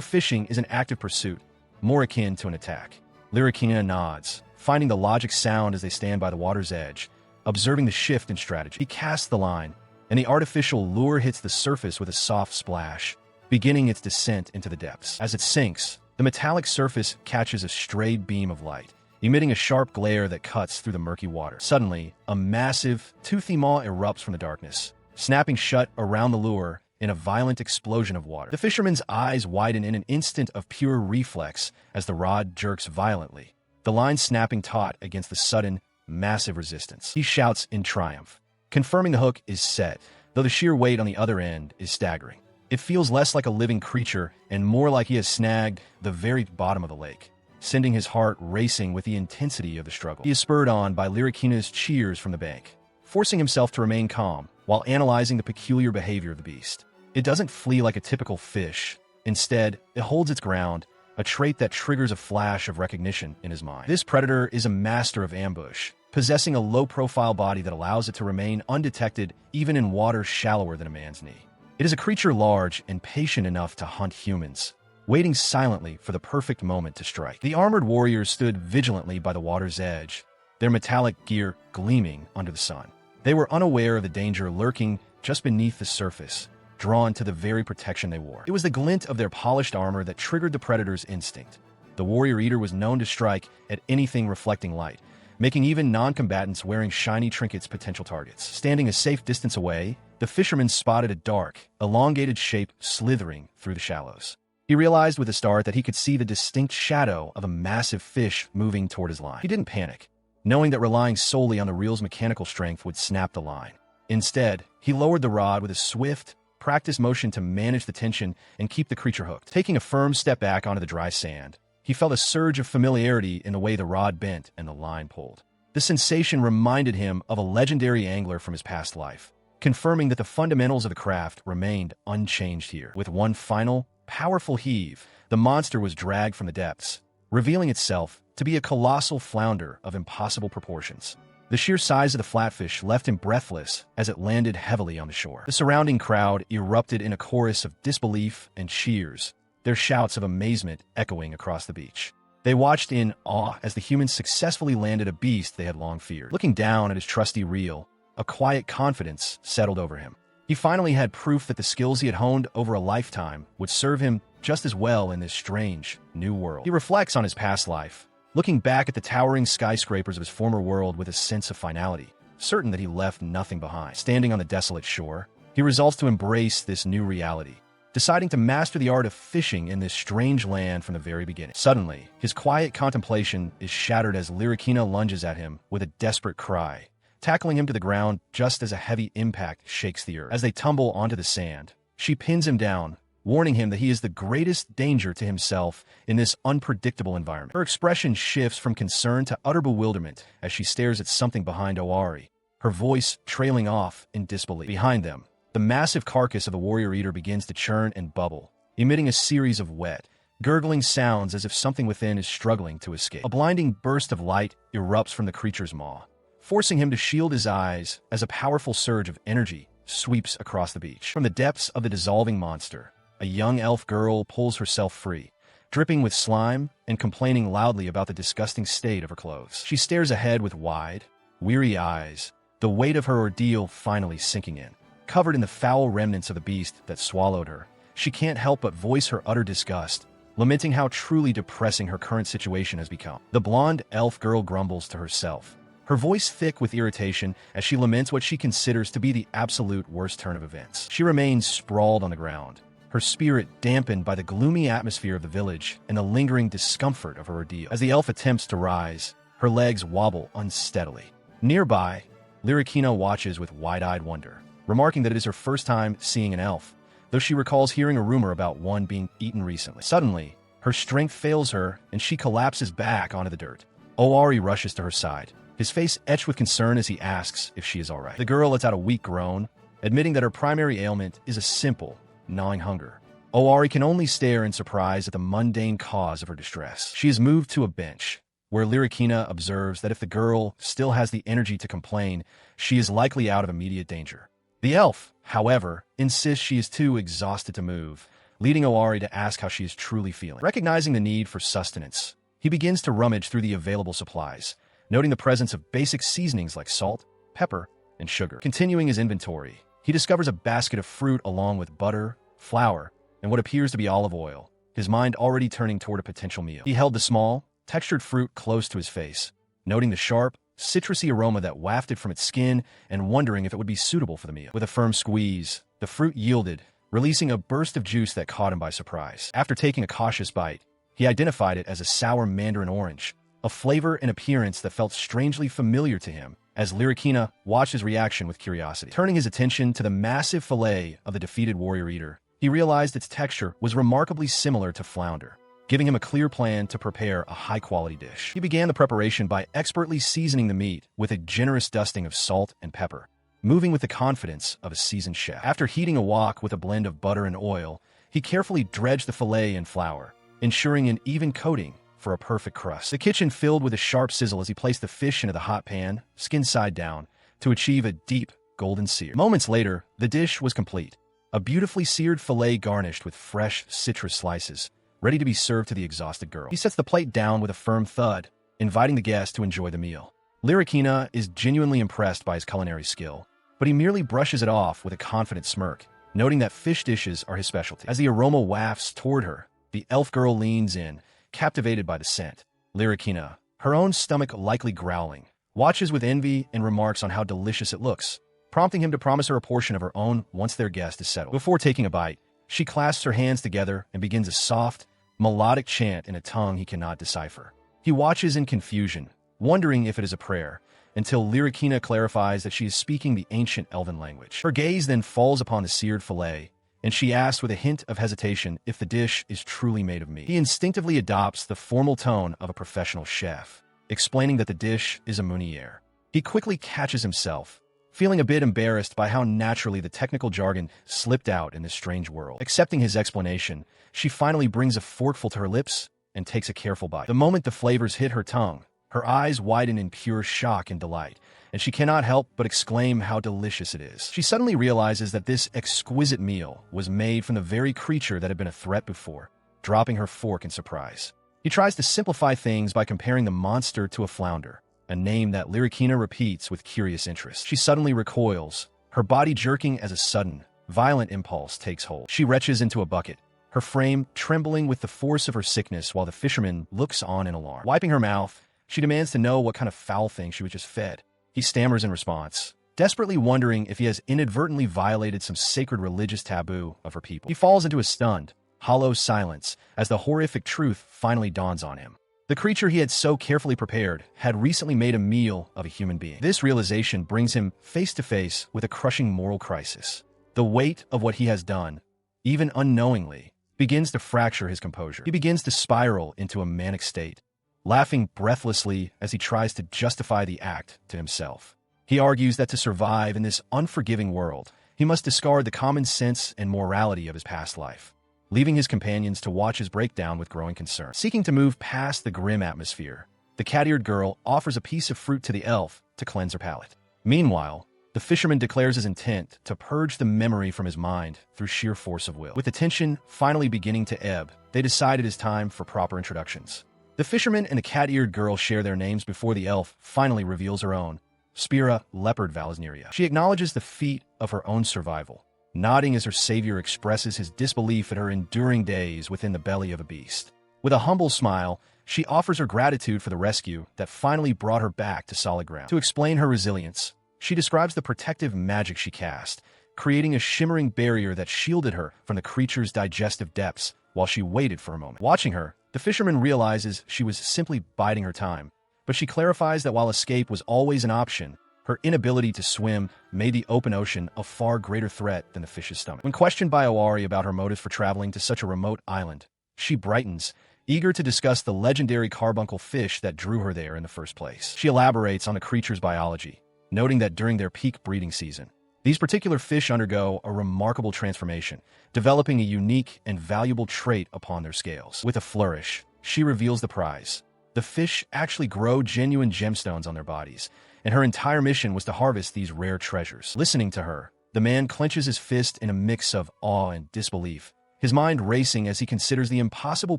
fishing is an active pursuit, more akin to an attack. Lyrikina nods, finding the logic sound as they stand by the water's edge, observing the shift in strategy. He casts the line, and the artificial lure hits the surface with a soft splash, beginning its descent into the depths. As it sinks, the metallic surface catches a strayed beam of light, emitting a sharp glare that cuts through the murky water. Suddenly, a massive, toothy maw erupts from the darkness, snapping shut around the lure in a violent explosion of water. The fisherman's eyes widen in an instant of pure reflex as the rod jerks violently, the line snapping taut against the sudden, massive resistance. He shouts in triumph, confirming the hook is set, though the sheer weight on the other end is staggering. It feels less like a living creature and more like he has snagged the very bottom of the lake, sending his heart racing with the intensity of the struggle. He is spurred on by Lyrikina's cheers from the bank, forcing himself to remain calm while analyzing the peculiar behavior of the beast. It doesn't flee like a typical fish. Instead, it holds its ground, a trait that triggers a flash of recognition in his mind. This predator is a master of ambush, possessing a low-profile body that allows it to remain undetected even in water shallower than a man's knee. It is a creature large and patient enough to hunt humans, waiting silently for the perfect moment to strike. The armored warriors stood vigilantly by the water's edge, their metallic gear gleaming under the sun. They were unaware of the danger lurking just beneath the surface, drawn to the very protection they wore. It was the glint of their polished armor that triggered the predator's instinct. The warrior eater was known to strike at anything reflecting light, making even non-combatants wearing shiny trinkets potential targets. Standing a safe distance away, the fisherman spotted a dark, elongated shape slithering through the shallows. He realized with a start that he could see the distinct shadow of a massive fish moving toward his line. He didn't panic, knowing that relying solely on the reel's mechanical strength would snap the line. Instead, he lowered the rod with a swift, practiced motion to manage the tension and keep the creature hooked. Taking a firm step back onto the dry sand, he felt a surge of familiarity in the way the rod bent and the line pulled. The sensation reminded him of a legendary angler from his past life, confirming that the fundamentals of the craft remained unchanged here. With one final, powerful heave, the monster was dragged from the depths, revealing itself to be a colossal flounder of impossible proportions. The sheer size of the flatfish left him breathless as it landed heavily on the shore. The surrounding crowd erupted in a chorus of disbelief and cheers, their shouts of amazement echoing across the beach. They watched in awe as the humans successfully landed a beast they had long feared. Looking down at his trusty reel, a quiet confidence settled over him. He finally had proof that the skills he had honed over a lifetime would serve him just as well in this strange, new world. He reflects on his past life, looking back at the towering skyscrapers of his former world with a sense of finality, certain that he left nothing behind. Standing on the desolate shore, he resolves to embrace this new reality, deciding to master the art of fishing in this strange land from the very beginning. Suddenly, his quiet contemplation is shattered as Lyrikina lunges at him with a desperate cry, tackling him to the ground just as a heavy impact shakes the earth. As they tumble onto the sand, she pins him down, warning him that he is the greatest danger to himself in this unpredictable environment. Her expression shifts from concern to utter bewilderment as she stares at something behind Owari, her voice trailing off in disbelief. Behind them, the massive carcass of the warrior eater begins to churn and bubble, emitting a series of wet, gurgling sounds as if something within is struggling to escape. A blinding burst of light erupts from the creature's maw, forcing him to shield his eyes as a powerful surge of energy sweeps across the beach. From the depths of the dissolving monster, a young elf girl pulls herself free, dripping with slime and complaining loudly about the disgusting state of her clothes. She stares ahead with wide, weary eyes, the weight of her ordeal finally sinking in. Covered in the foul remnants of the beast that swallowed her, she can't help but voice her utter disgust, lamenting how truly depressing her current situation has become. The blonde elf girl grumbles to herself, her voice thick with irritation as she laments what she considers to be the absolute worst turn of events. She remains sprawled on the ground, her spirit dampened by the gloomy atmosphere of the village and the lingering discomfort of her ordeal. As the elf attempts to rise, her legs wobble unsteadily. Nearby, Lyrikina watches with wide-eyed wonder, remarking that it is her first time seeing an elf, though she recalls hearing a rumor about one being eaten recently. Suddenly, her strength fails her and she collapses back onto the dirt. Owari rushes to her side, his face etched with concern as he asks if she is all right. The girl lets out a weak groan, admitting that her primary ailment is a simple, gnawing hunger. Owari can only stare in surprise at the mundane cause of her distress. She is moved to a bench, where Lyrikina observes that if the girl still has the energy to complain, she is likely out of immediate danger. The elf, however, insists she is too exhausted to move, leading Owari to ask how she is truly feeling. Recognizing the need for sustenance, he begins to rummage through the available supplies, noting the presence of basic seasonings like salt, pepper, and sugar. Continuing his inventory, he discovers a basket of fruit along with butter, flour, and what appears to be olive oil, his mind already turning toward a potential meal. He held the small, textured fruit close to his face, noting the sharp, citrusy aroma that wafted from its skin and wondering if it would be suitable for the meal. With a firm squeeze, the fruit yielded, releasing a burst of juice that caught him by surprise. After taking a cautious bite, he identified it as a sour mandarin orange, a flavor and appearance that felt strangely familiar to him as Lyrikina watched his reaction with curiosity. Turning his attention to the massive fillet of the defeated warrior eater, he realized its texture was remarkably similar to flounder, giving him a clear plan to prepare a high-quality dish. He began the preparation by expertly seasoning the meat with a generous dusting of salt and pepper, moving with the confidence of a seasoned chef. After heating a wok with a blend of butter and oil, he carefully dredged the fillet in flour, ensuring an even coating for a perfect crust. The kitchen filled with a sharp sizzle as he placed the fish into the hot pan, skin side down, to achieve a deep, golden sear. Moments later, the dish was complete, a beautifully seared fillet garnished with fresh citrus slices, ready to be served to the exhausted girl. He sets the plate down with a firm thud, inviting the guest to enjoy the meal. Lyrikina is genuinely impressed by his culinary skill, but he merely brushes it off with a confident smirk, noting that fish dishes are his specialty. As the aroma wafts toward her, the elf girl leans in, captivated by the scent. Lyrikina, her own stomach likely growling, watches with envy and remarks on how delicious it looks, prompting him to promise her a portion of her own once their guest is settled. Before taking a bite, she clasps her hands together and begins a soft, melodic chant in a tongue he cannot decipher. He watches in confusion, wondering if it is a prayer, until Lyrikina clarifies that she is speaking the ancient elven language. Her gaze then falls upon the seared fillet, and she asks with a hint of hesitation if the dish is truly made of meat. He instinctively adopts the formal tone of a professional chef, explaining that the dish is a meunière. He quickly catches himself, feeling a bit embarrassed by how naturally the technical jargon slipped out in this strange world. Accepting his explanation, she finally brings a forkful to her lips and takes a careful bite. The moment the flavors hit her tongue, her eyes widen in pure shock and delight, and she cannot help but exclaim how delicious it is. She suddenly realizes that this exquisite meal was made from the very creature that had been a threat before, dropping her fork in surprise. He tries to simplify things by comparing the monster to a flounder, a name that Lyrikina repeats with curious interest. She suddenly recoils, her body jerking as a sudden, violent impulse takes hold. She retches into a bucket, her frame trembling with the force of her sickness while the fisherman looks on in alarm. Wiping her mouth, she demands to know what kind of foul thing she was just fed. He stammers in response, desperately wondering if he has inadvertently violated some sacred religious taboo of her people. He falls into a stunned, hollow silence as the horrific truth finally dawns on him. The creature he had so carefully prepared had recently made a meal of a human being. This realization brings him face to face with a crushing moral crisis. The weight of what he has done, even unknowingly, begins to fracture his composure. He begins to spiral into a manic state, laughing breathlessly as he tries to justify the act to himself. He argues that to survive in this unforgiving world, he must discard the common sense and morality of his past life, leaving his companions to watch his breakdown with growing concern. Seeking to move past the grim atmosphere, the cat-eared girl offers a piece of fruit to the elf to cleanse her palate. Meanwhile, the fisherman declares his intent to purge the memory from his mind through sheer force of will. With the tension finally beginning to ebb, they decide it is time for proper introductions. The fisherman and the cat-eared girl share their names before the elf finally reveals her own, Spira Leopard Valesneria. She acknowledges the feat of her own survival, nodding as her savior expresses his disbelief at her enduring days within the belly of a beast. With a humble smile, she offers her gratitude for the rescue that finally brought her back to solid ground. To explain her resilience, she describes the protective magic she cast, creating a shimmering barrier that shielded her from the creature's digestive depths while she waited for a moment. Watching her, the fisherman realizes she was simply biding her time, but she clarifies that while escape was always an option, her inability to swim made the open ocean a far greater threat than the fish's stomach. When questioned by Owari about her motives for traveling to such a remote island, she brightens, eager to discuss the legendary carbuncle fish that drew her there in the first place. She elaborates on the creature's biology, noting that during their peak breeding season, these particular fish undergo a remarkable transformation, developing a unique and valuable trait upon their scales. With a flourish, she reveals the prize. The fish actually grow genuine gemstones on their bodies, and her entire mission was to harvest these rare treasures. Listening to her, the man clenches his fist in a mix of awe and disbelief, his mind racing as he considers the impossible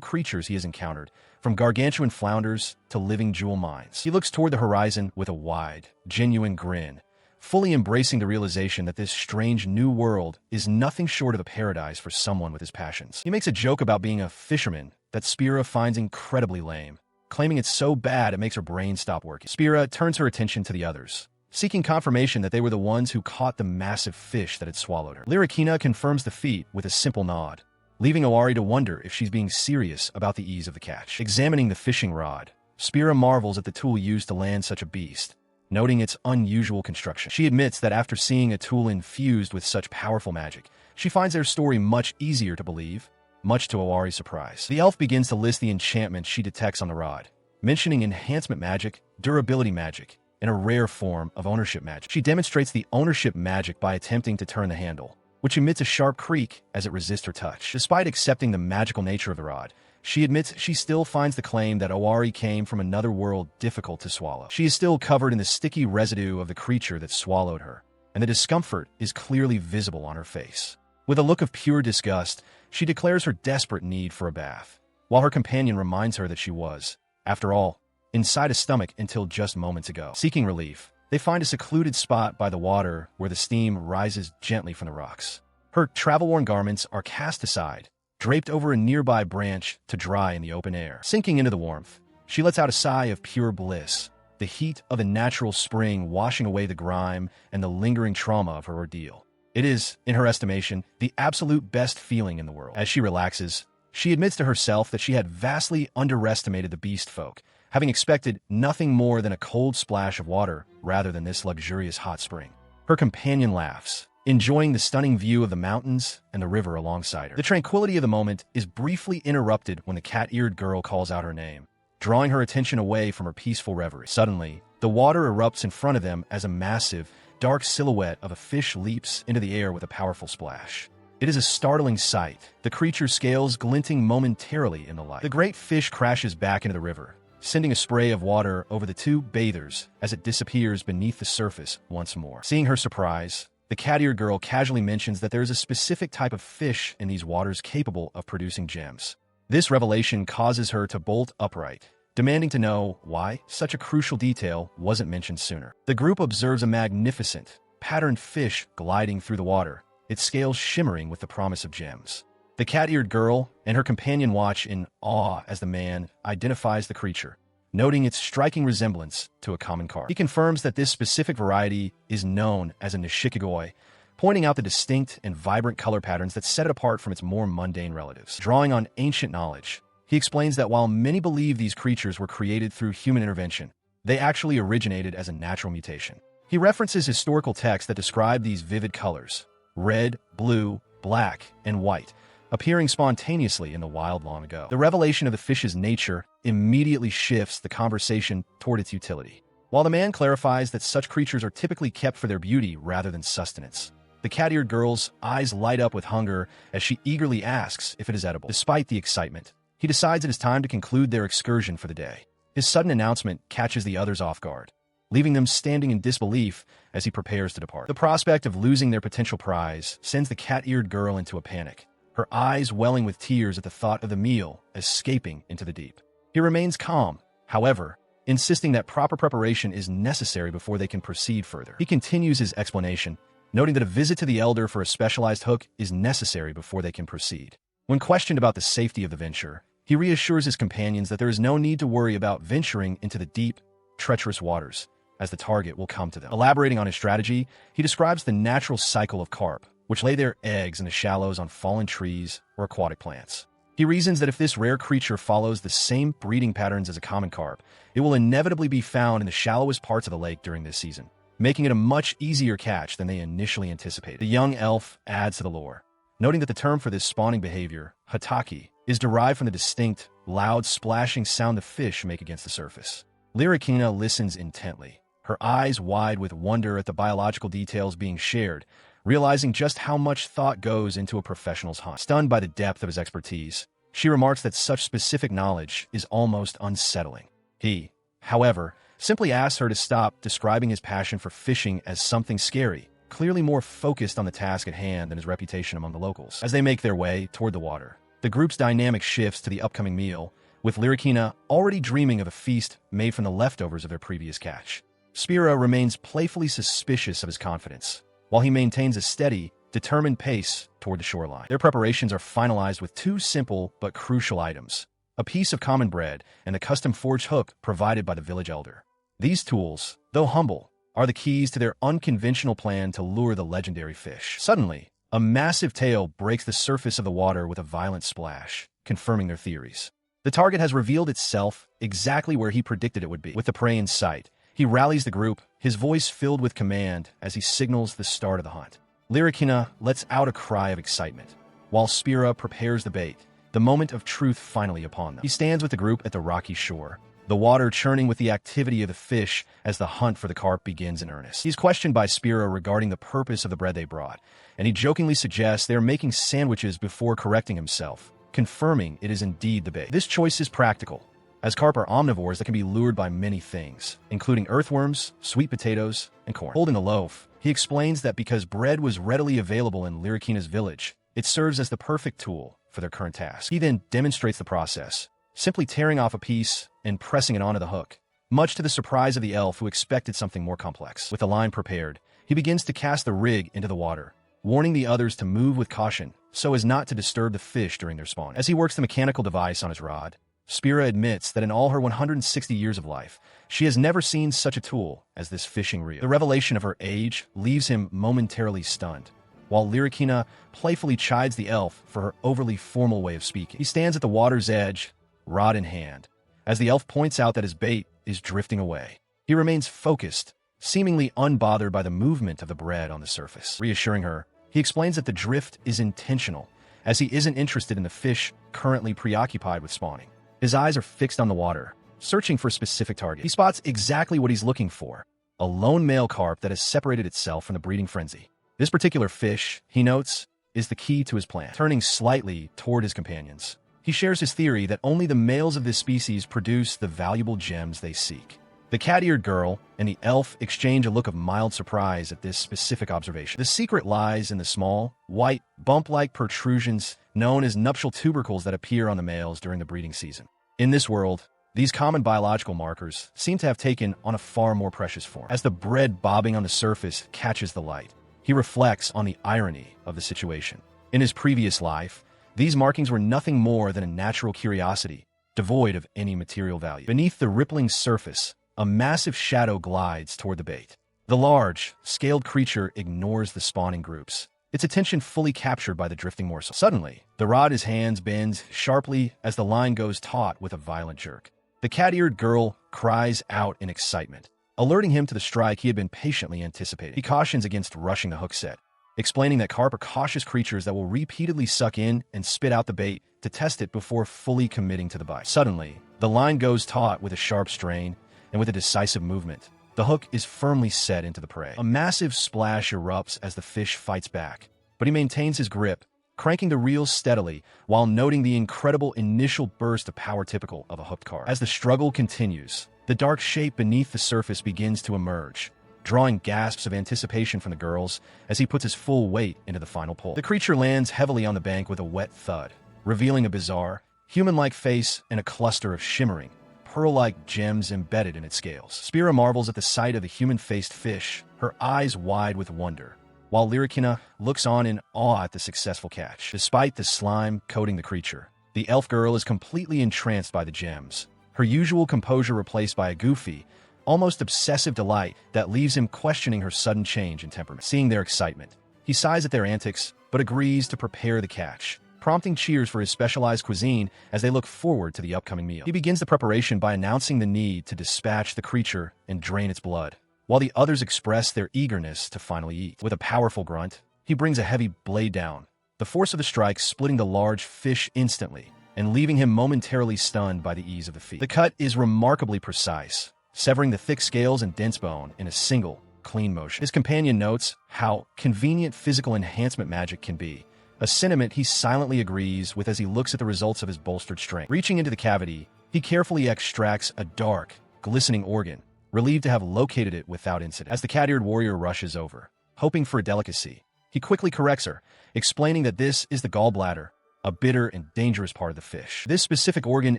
creatures he has encountered, from gargantuan flounders to living jewel mines. He looks toward the horizon with a wide, genuine grin, fully embracing the realization that this strange new world is nothing short of a paradise for someone with his passions. He makes a joke about being a fisherman that Spira finds incredibly lame, claiming it's so bad it makes her brain stop working. Spira turns her attention to the others, seeking confirmation that they were the ones who caught the massive fish that had swallowed her. Lyrikina confirms the feat with a simple nod, leaving Owari to wonder if she's being serious about the ease of the catch. Examining the fishing rod, Spira marvels at the tool used to land such a beast, noting its unusual construction. She admits that after seeing a tool infused with such powerful magic, she finds their story much easier to believe, much to Owari's surprise. The elf begins to list the enchantments she detects on the rod, mentioning enhancement magic, durability magic, and a rare form of ownership magic. She demonstrates the ownership magic by attempting to turn the handle, which emits a sharp creak as it resists her touch. Despite accepting the magical nature of the rod, she admits she still finds the claim that Owari came from another world difficult to swallow. She is still covered in the sticky residue of the creature that swallowed her, and the discomfort is clearly visible on her face. With a look of pure disgust, she declares her desperate need for a bath, while her companion reminds her that she was, after all, inside a stomach until just moments ago. Seeking relief, they find a secluded spot by the water where the steam rises gently from the rocks. Her travel-worn garments are cast aside, draped over a nearby branch to dry in the open air. Sinking into the warmth, she lets out a sigh of pure bliss, the heat of a natural spring washing away the grime and the lingering trauma of her ordeal. It is, in her estimation, the absolute best feeling in the world. As she relaxes, she admits to herself that she had vastly underestimated the beast folk, having expected nothing more than a cold splash of water rather than this luxurious hot spring. Her companion laughs, enjoying the stunning view of the mountains and the river alongside her. The tranquility of the moment is briefly interrupted when the cat-eared girl calls out her name, drawing her attention away from her peaceful reverie. Suddenly, the water erupts in front of them as a massive, dark silhouette of a fish leaps into the air with a powerful splash. It is a startling sight, the creature's scales glinting momentarily in the light. The great fish crashes back into the river, sending a spray of water over the two bathers as it disappears beneath the surface once more. Seeing her surprise, the cat-eared girl casually mentions that there is a specific type of fish in these waters capable of producing gems. This revelation causes her to bolt upright, demanding to know why such a crucial detail wasn't mentioned sooner. The group observes a magnificent, patterned fish gliding through the water, its scales shimmering with the promise of gems. The cat-eared girl and her companion watch in awe as the man identifies the creature, noting its striking resemblance to a common carp. He confirms that this specific variety is known as a Nishikigoi, pointing out the distinct and vibrant color patterns that set it apart from its more mundane relatives. Drawing on ancient knowledge, he explains that while many believe these creatures were created through human intervention, they actually originated as a natural mutation. He references historical texts that describe these vivid colors, red, blue, black, and white, appearing spontaneously in the wild long ago. The revelation of the fish's nature immediately shifts the conversation toward its utility. While the man clarifies that such creatures are typically kept for their beauty rather than sustenance, the cat-eared girl's eyes light up with hunger as she eagerly asks if it is edible. Despite the excitement, he decides it is time to conclude their excursion for the day. His sudden announcement catches the others off guard, leaving them standing in disbelief as he prepares to depart. The prospect of losing their potential prize sends the cat-eared girl into a panic, her eyes welling with tears at the thought of the meal escaping into the deep. He remains calm, however, insisting that proper preparation is necessary before they can proceed further. He continues his explanation, noting that a visit to the elder for a specialized hook is necessary before they can proceed. When questioned about the safety of the venture, he reassures his companions that there is no need to worry about venturing into the deep, treacherous waters, as the target will come to them. Elaborating on his strategy, he describes the natural cycle of carp, which lay their eggs in the shallows on fallen trees or aquatic plants. He reasons that if this rare creature follows the same breeding patterns as a common carp, it will inevitably be found in the shallowest parts of the lake during this season, making it a much easier catch than they initially anticipated. The young elf adds to the lore, noting that the term for this spawning behavior, hataki, is derived from the distinct, loud splashing sound the fish make against the surface. Lyrikina listens intently, her eyes wide with wonder at the biological details being shared, realizing just how much thought goes into a professional's hunt. Stunned by the depth of his expertise, she remarks that such specific knowledge is almost unsettling. He, however, simply asks her to stop describing his passion for fishing as something scary, clearly more focused on the task at hand than his reputation among the locals. As they make their way toward the water, the group's dynamic shifts to the upcoming meal, with Lyrikina already dreaming of a feast made from the leftovers of their previous catch. Spira remains playfully suspicious of his confidence, while he maintains a steady, determined pace toward the shoreline. Their preparations are finalized with two simple but crucial items: a piece of common bread and the custom-forged hook provided by the village elder. These tools, though humble, are the keys to their unconventional plan to lure the legendary fish. Suddenly, a massive tail breaks the surface of the water with a violent splash, confirming their theories. The target has revealed itself exactly where he predicted it would be. With the prey in sight, he rallies the group, his voice filled with command as he signals the start of the hunt. Lyricina lets out a cry of excitement, while Spira prepares the bait, the moment of truth finally upon them. He stands with the group at the rocky shore, the water churning with the activity of the fish as the hunt for the carp begins in earnest. He's questioned by Spira regarding the purpose of the bread they brought, and he jokingly suggests they are making sandwiches before correcting himself, confirming it is indeed the bait. This choice is practical, as carp are omnivores that can be lured by many things, including earthworms, sweet potatoes, and corn. Holding a loaf, he explains that because bread was readily available in Lyricina's village, it serves as the perfect tool for their current task. He then demonstrates the process, simply tearing off a piece and pressing it onto the hook, much to the surprise of the elf who expected something more complex. With the line prepared, he begins to cast the rig into the water, warning the others to move with caution so as not to disturb the fish during their spawning. As he works the mechanical device on his rod, Spira admits that in all her 160 years of life, she has never seen such a tool as this fishing reel. The revelation of her age leaves him momentarily stunned, while Lyricina playfully chides the elf for her overly formal way of speaking. He stands at the water's edge, rod in hand, as the elf points out that his bait is drifting away. He remains focused, seemingly unbothered by the movement of the bread on the surface. Reassuring her, he explains that the drift is intentional, as he isn't interested in the fish currently preoccupied with spawning. His eyes are fixed on the water, searching for a specific target. He spots exactly what he's looking for: a lone male carp that has separated itself from the breeding frenzy. This particular fish, he notes, is the key to his plan. Turning slightly toward his companions, he shares his theory that only the males of this species produce the valuable gems they seek. The cat-eared girl and the elf exchange a look of mild surprise at this specific observation. The secret lies in the small, white, bump-like protrusions known as nuptial tubercles that appear on the males during the breeding season. In this world, these common biological markers seem to have taken on a far more precious form. As the bread bobbing on the surface catches the light, he reflects on the irony of the situation. In his previous life, these markings were nothing more than a natural curiosity, devoid of any material value. Beneath the rippling surface, a massive shadow glides toward the bait. The large, scaled creature ignores the spawning groups, its attention fully captured by the drifting morsel. Suddenly, the rod in his hands bends sharply as the line goes taut with a violent jerk. The cat-eared girl cries out in excitement, alerting him to the strike he had been patiently anticipating. He cautions against rushing the hook set, explaining that carp are cautious creatures that will repeatedly suck in and spit out the bait to test it before fully committing to the bite. Suddenly, the line goes taut with a sharp strain, and with a decisive movement, the hook is firmly set into the prey. A massive splash erupts as the fish fights back, but he maintains his grip, cranking the reel steadily while noting the incredible initial burst of power typical of a hooked carp. As the struggle continues, the dark shape beneath the surface begins to emerge, drawing gasps of anticipation from the girls as he puts his full weight into the final pull. The creature lands heavily on the bank with a wet thud, revealing a bizarre, human-like face and a cluster of shimmering, pearl-like gems embedded in its scales. Spira marvels at the sight of the human-faced fish, her eyes wide with wonder, while Lyricina looks on in awe at the successful catch. Despite the slime coating the creature, the elf girl is completely entranced by the gems, her usual composure replaced by a goofy, almost obsessive delight that leaves him questioning her sudden change in temperament. Seeing their excitement, he sighs at their antics, but agrees to prepare the catch, prompting cheers for his specialized cuisine as they look forward to the upcoming meal. He begins the preparation by announcing the need to dispatch the creature and drain its blood, while the others express their eagerness to finally eat. With a powerful grunt, he brings a heavy blade down, the force of the strike splitting the large fish instantly and leaving him momentarily stunned by the ease of the feat. The cut is remarkably precise, severing the thick scales and dense bone in a single, clean motion. His companion notes how convenient physical enhancement magic can be, a sentiment he silently agrees with as he looks at the results of his bolstered strength. Reaching into the cavity, he carefully extracts a dark, glistening organ, relieved to have located it without incident. As the cat-eared warrior rushes over, hoping for a delicacy, he quickly corrects her, explaining that this is the gallbladder, a bitter and dangerous part of the fish. This specific organ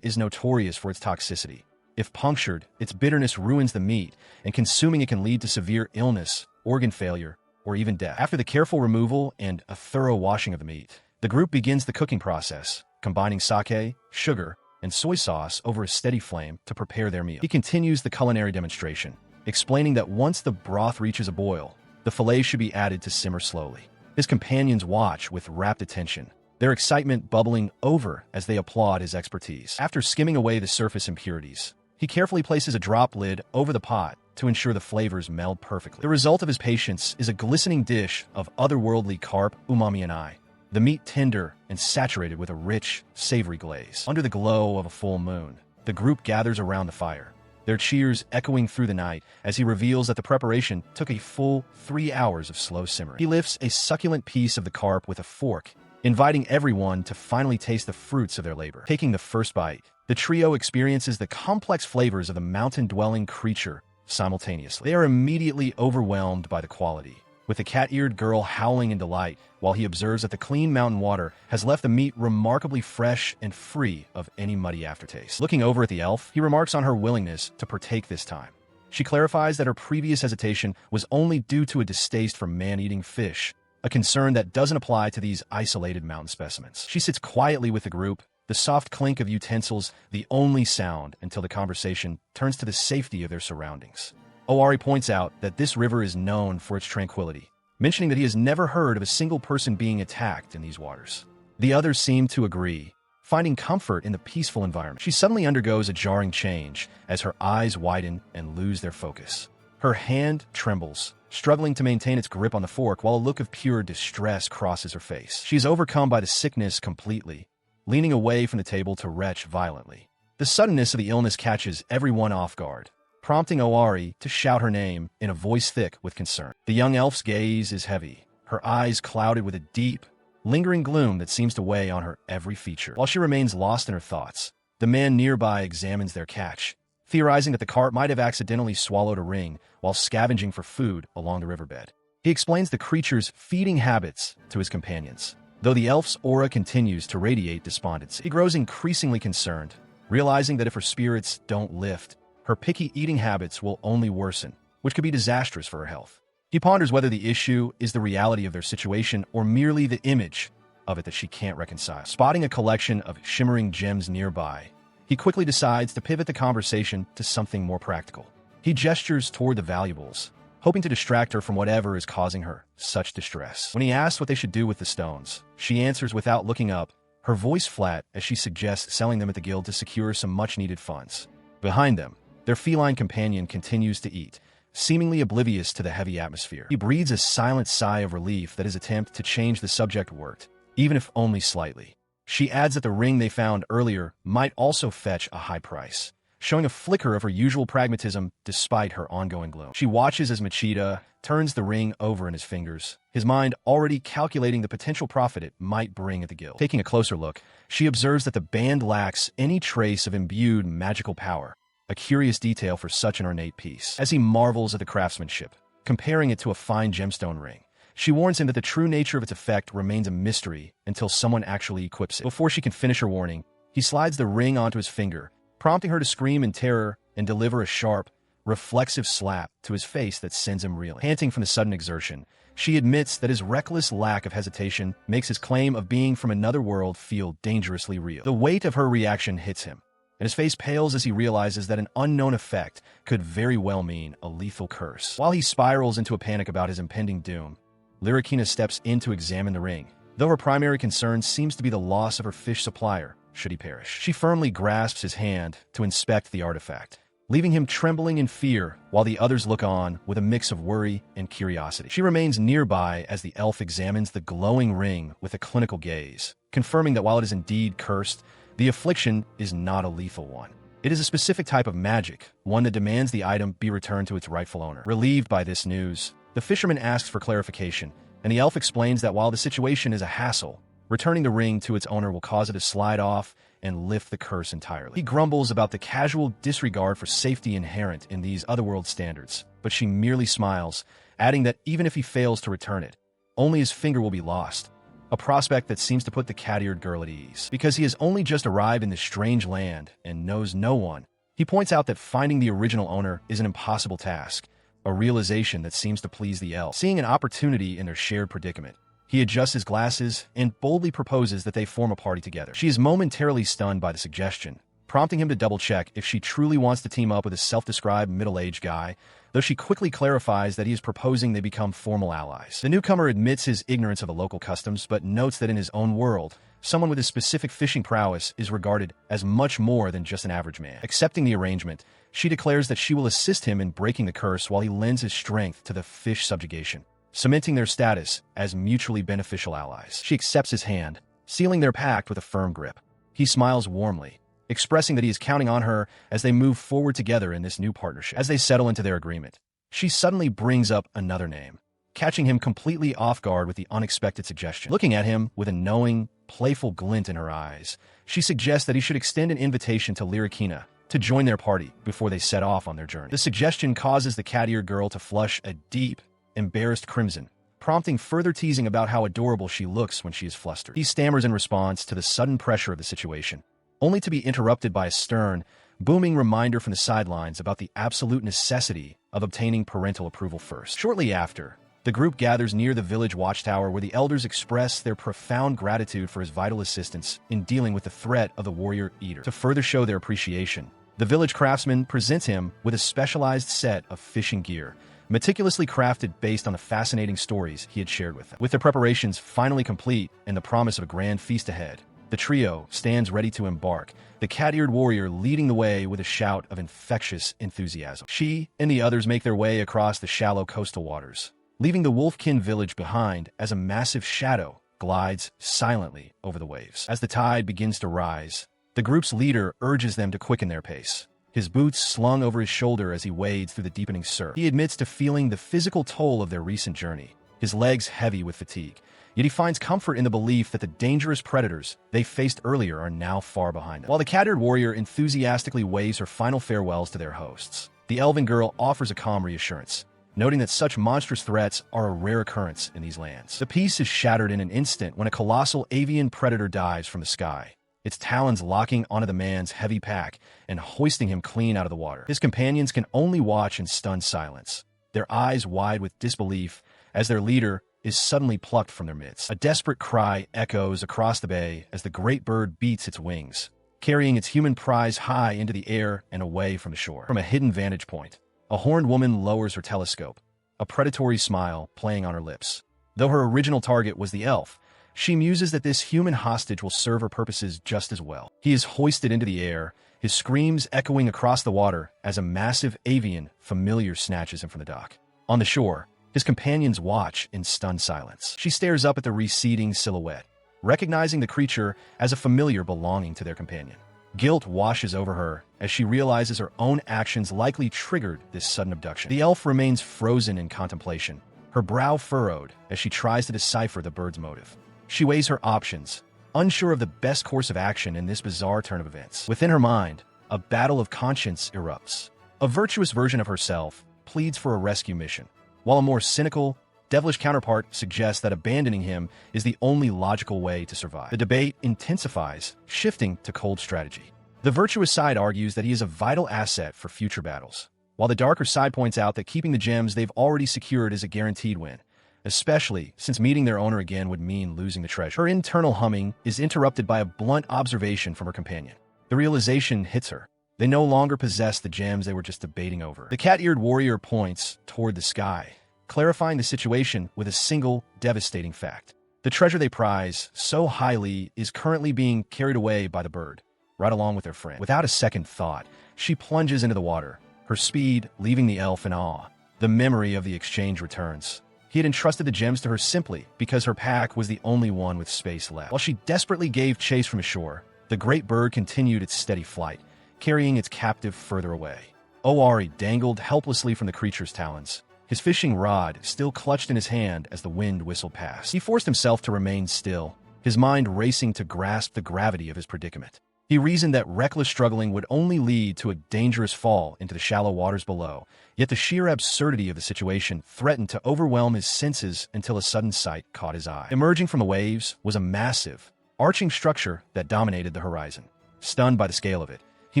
is notorious for its toxicity, If punctured, its bitterness ruins the meat, and consuming it can lead to severe illness, organ failure, or even death. After the careful removal and a thorough washing of the meat, the group begins the cooking process, combining sake, sugar, and soy sauce over a steady flame to prepare their meal. He continues the culinary demonstration, explaining that once the broth reaches a boil, the fillet should be added to simmer slowly. His companions watch with rapt attention, their excitement bubbling over as they applaud his expertise. After skimming away the surface impurities, he carefully places a drop lid over the pot to ensure the flavors meld perfectly. The result of his patience is a glistening dish of otherworldly carp, umami and I, the meat tender and saturated with a rich, savory glaze. Under the glow of a full moon, the group gathers around the fire, their cheers echoing through the night as he reveals that the preparation took a full 3 hours of slow simmering. He lifts a succulent piece of the carp with a fork, inviting everyone to finally taste the fruits of their labor. Taking the first bite, the trio experiences the complex flavors of the mountain-dwelling creature simultaneously. They are immediately overwhelmed by the quality, with the cat-eared girl howling in delight while he observes that the clean mountain water has left the meat remarkably fresh and free of any muddy aftertaste. Looking over at the elf, he remarks on her willingness to partake this time. She clarifies that her previous hesitation was only due to a distaste for man-eating fish, a concern that doesn't apply to these isolated mountain specimens. She sits quietly with the group, the soft clink of utensils the only sound until the conversation turns to the safety of their surroundings. Owari points out that this river is known for its tranquility, mentioning that he has never heard of a single person being attacked in these waters. The others seem to agree, finding comfort in the peaceful environment. She suddenly undergoes a jarring change as her eyes widen and lose their focus. Her hand trembles, struggling to maintain its grip on the fork while a look of pure distress crosses her face. She is overcome by the sickness completely, leaning away from the table to retch violently. The suddenness of the illness catches everyone off guard, prompting Owari to shout her name in a voice thick with concern. The young elf's gaze is heavy, her eyes clouded with a deep, lingering gloom that seems to weigh on her every feature. While she remains lost in her thoughts, the man nearby examines their catch, theorizing that the carp might have accidentally swallowed a ring while scavenging for food along the riverbed. He explains the creature's feeding habits to his companions, though the elf's aura continues to radiate despondency. He grows increasingly concerned, realizing that if her spirits don't lift, her picky eating habits will only worsen, which could be disastrous for her health. He ponders whether the issue is the reality of their situation or merely the image of it that she can't reconcile. Spotting a collection of shimmering gems nearby, he quickly decides to pivot the conversation to something more practical. He gestures toward the valuables, hoping to distract her from whatever is causing her such distress. When he asks what they should do with the stones, she answers without looking up, her voice flat as she suggests selling them at the guild to secure some much-needed funds. Behind them, their feline companion continues to eat, seemingly oblivious to the heavy atmosphere. He breathes a silent sigh of relief that his attempt to change the subject worked, even if only slightly. She adds that the ring they found earlier might also fetch a high price, showing a flicker of her usual pragmatism despite her ongoing gloom. She watches as Machida turns the ring over in his fingers, his mind already calculating the potential profit it might bring at the guild. Taking a closer look, she observes that the band lacks any trace of imbued magical power, a curious detail for such an ornate piece. As he marvels at the craftsmanship, comparing it to a fine gemstone ring, she warns him that the true nature of its effect remains a mystery until someone actually equips it. Before she can finish her warning, he slides the ring onto his finger, prompting her to scream in terror and deliver a sharp, reflexive slap to his face that sends him reeling. Panting from the sudden exertion, she admits that his reckless lack of hesitation makes his claim of being from another world feel dangerously real. The weight of her reaction hits him, and his face pales as he realizes that an unknown effect could very well mean a lethal curse. While he spirals into a panic about his impending doom, Lyrikina steps in to examine the ring, though her primary concern seems to be the loss of her fish supplier should he perish. She firmly grasps his hand to inspect the artifact, leaving him trembling in fear while the others look on with a mix of worry and curiosity. She remains nearby as the elf examines the glowing ring with a clinical gaze, confirming that while it is indeed cursed, the affliction is not a lethal one. It is a specific type of magic, one that demands the item be returned to its rightful owner. Relieved by this news, the fisherman asks for clarification, and the elf explains that while the situation is a hassle, returning the ring to its owner will cause it to slide off and lift the curse entirely. He grumbles about the casual disregard for safety inherent in these otherworld standards, but she merely smiles, adding that even if he fails to return it, only his finger will be lost, a prospect that seems to put the cat-eared girl at ease. Because he has only just arrived in this strange land and knows no one, He points out that finding the original owner is an impossible task, a realization that seems to please the elf. Seeing an opportunity in their shared predicament, he adjusts his glasses and boldly proposes that they form a party together. She is momentarily stunned by the suggestion, prompting him to double-check if she truly wants to team up with a self-described middle-aged guy, though she quickly clarifies that he is proposing they become formal allies. The newcomer admits his ignorance of the local customs, but notes that in his own world, someone with a specific fishing prowess is regarded as much more than just an average man. Accepting the arrangement, she declares that she will assist him in breaking the curse while he lends his strength to the fish subjugation, cementing their status as mutually beneficial allies. She accepts his hand, sealing their pact with a firm grip. He smiles warmly, expressing that he is counting on her as they move forward together in this new partnership. As they settle into their agreement, she suddenly brings up another name, catching him completely off guard with the unexpected suggestion. Looking at him with a knowing, playful glint in her eyes, she suggests that he should extend an invitation to Lyrikina to join their party before they set off on their journey. The suggestion causes the cat-eared girl to flush a deep, embarrassed crimson, prompting further teasing about how adorable she looks when she is flustered. He stammers in response to the sudden pressure of the situation, only to be interrupted by a stern, booming reminder from the sidelines about the absolute necessity of obtaining parental approval first. Shortly after, the group gathers near the village watchtower where the elders express their profound gratitude for his vital assistance in dealing with the threat of the warrior eater. To further show their appreciation, the village craftsman presents him with a specialized set of fishing gear, meticulously crafted based on the fascinating stories he had shared with them. With their preparations finally complete and the promise of a grand feast ahead, the trio stands ready to embark, the cat-eared warrior leading the way with a shout of infectious enthusiasm. She and the others make their way across the shallow coastal waters, leaving the Wolfkin village behind as a massive shadow glides silently over the waves. As the tide begins to rise, the group's leader urges them to quicken their pace, his boots slung over his shoulder as he wades through the deepening surf. He admits to feeling the physical toll of their recent journey, his legs heavy with fatigue, yet he finds comfort in the belief that the dangerous predators they faced earlier are now far behind them. While the cat-eared warrior enthusiastically waves her final farewells to their hosts, the elven girl offers a calm reassurance, noting that such monstrous threats are a rare occurrence in these lands. The peace is shattered in an instant when a colossal avian predator dives from the sky, its talons locking onto the man's heavy pack and hoisting him clean out of the water. His companions can only watch in stunned silence, their eyes wide with disbelief as their leader is suddenly plucked from their midst. A desperate cry echoes across the bay as the great bird beats its wings, carrying its human prize high into the air and away from the shore. From a hidden vantage point, a horned woman lowers her telescope, a predatory smile playing on her lips. Though her original target was the elf, she muses that this human hostage will serve her purposes just as well. He is hoisted into the air, his screams echoing across the water as a massive avian familiar snatches him from the dock. On the shore, his companions watch in stunned silence. She stares up at the receding silhouette, recognizing the creature as a familiar belonging to their companion. Guilt washes over her as she realizes her own actions likely triggered this sudden abduction. The elf remains frozen in contemplation, her brow furrowed as she tries to decipher the bird's motive. She weighs her options, unsure of the best course of action in this bizarre turn of events. Within her mind, a battle of conscience erupts. A virtuous version of herself pleads for a rescue mission, while a more cynical, devilish counterpart suggests that abandoning him is the only logical way to survive. The debate intensifies, shifting to cold strategy. The virtuous side argues that he is a vital asset for future battles, while the darker side points out that keeping the gems they've already secured is a guaranteed win, especially since meeting their owner again would mean losing the treasure. Her internal humming is interrupted by a blunt observation from her companion. The realization hits her. They no longer possess the gems they were just debating over. The cat-eared warrior points toward the sky, clarifying the situation with a single devastating fact. The treasure they prize so highly is currently being carried away by the bird, right along with their friend. Without a second thought, she plunges into the water, her speed leaving the elf in awe. The memory of the exchange returns. He had entrusted the gems to her simply because her pack was the only one with space left. While she desperately gave chase from ashore, the great bird continued its steady flight, carrying its captive further away. Owari dangled helplessly from the creature's talons, his fishing rod still clutched in his hand as the wind whistled past. He forced himself to remain still, his mind racing to grasp the gravity of his predicament. He reasoned that reckless struggling would only lead to a dangerous fall into the shallow waters below, yet the sheer absurdity of the situation threatened to overwhelm his senses until a sudden sight caught his eye. Emerging from the waves was a massive, arching structure that dominated the horizon. Stunned by the scale of it, He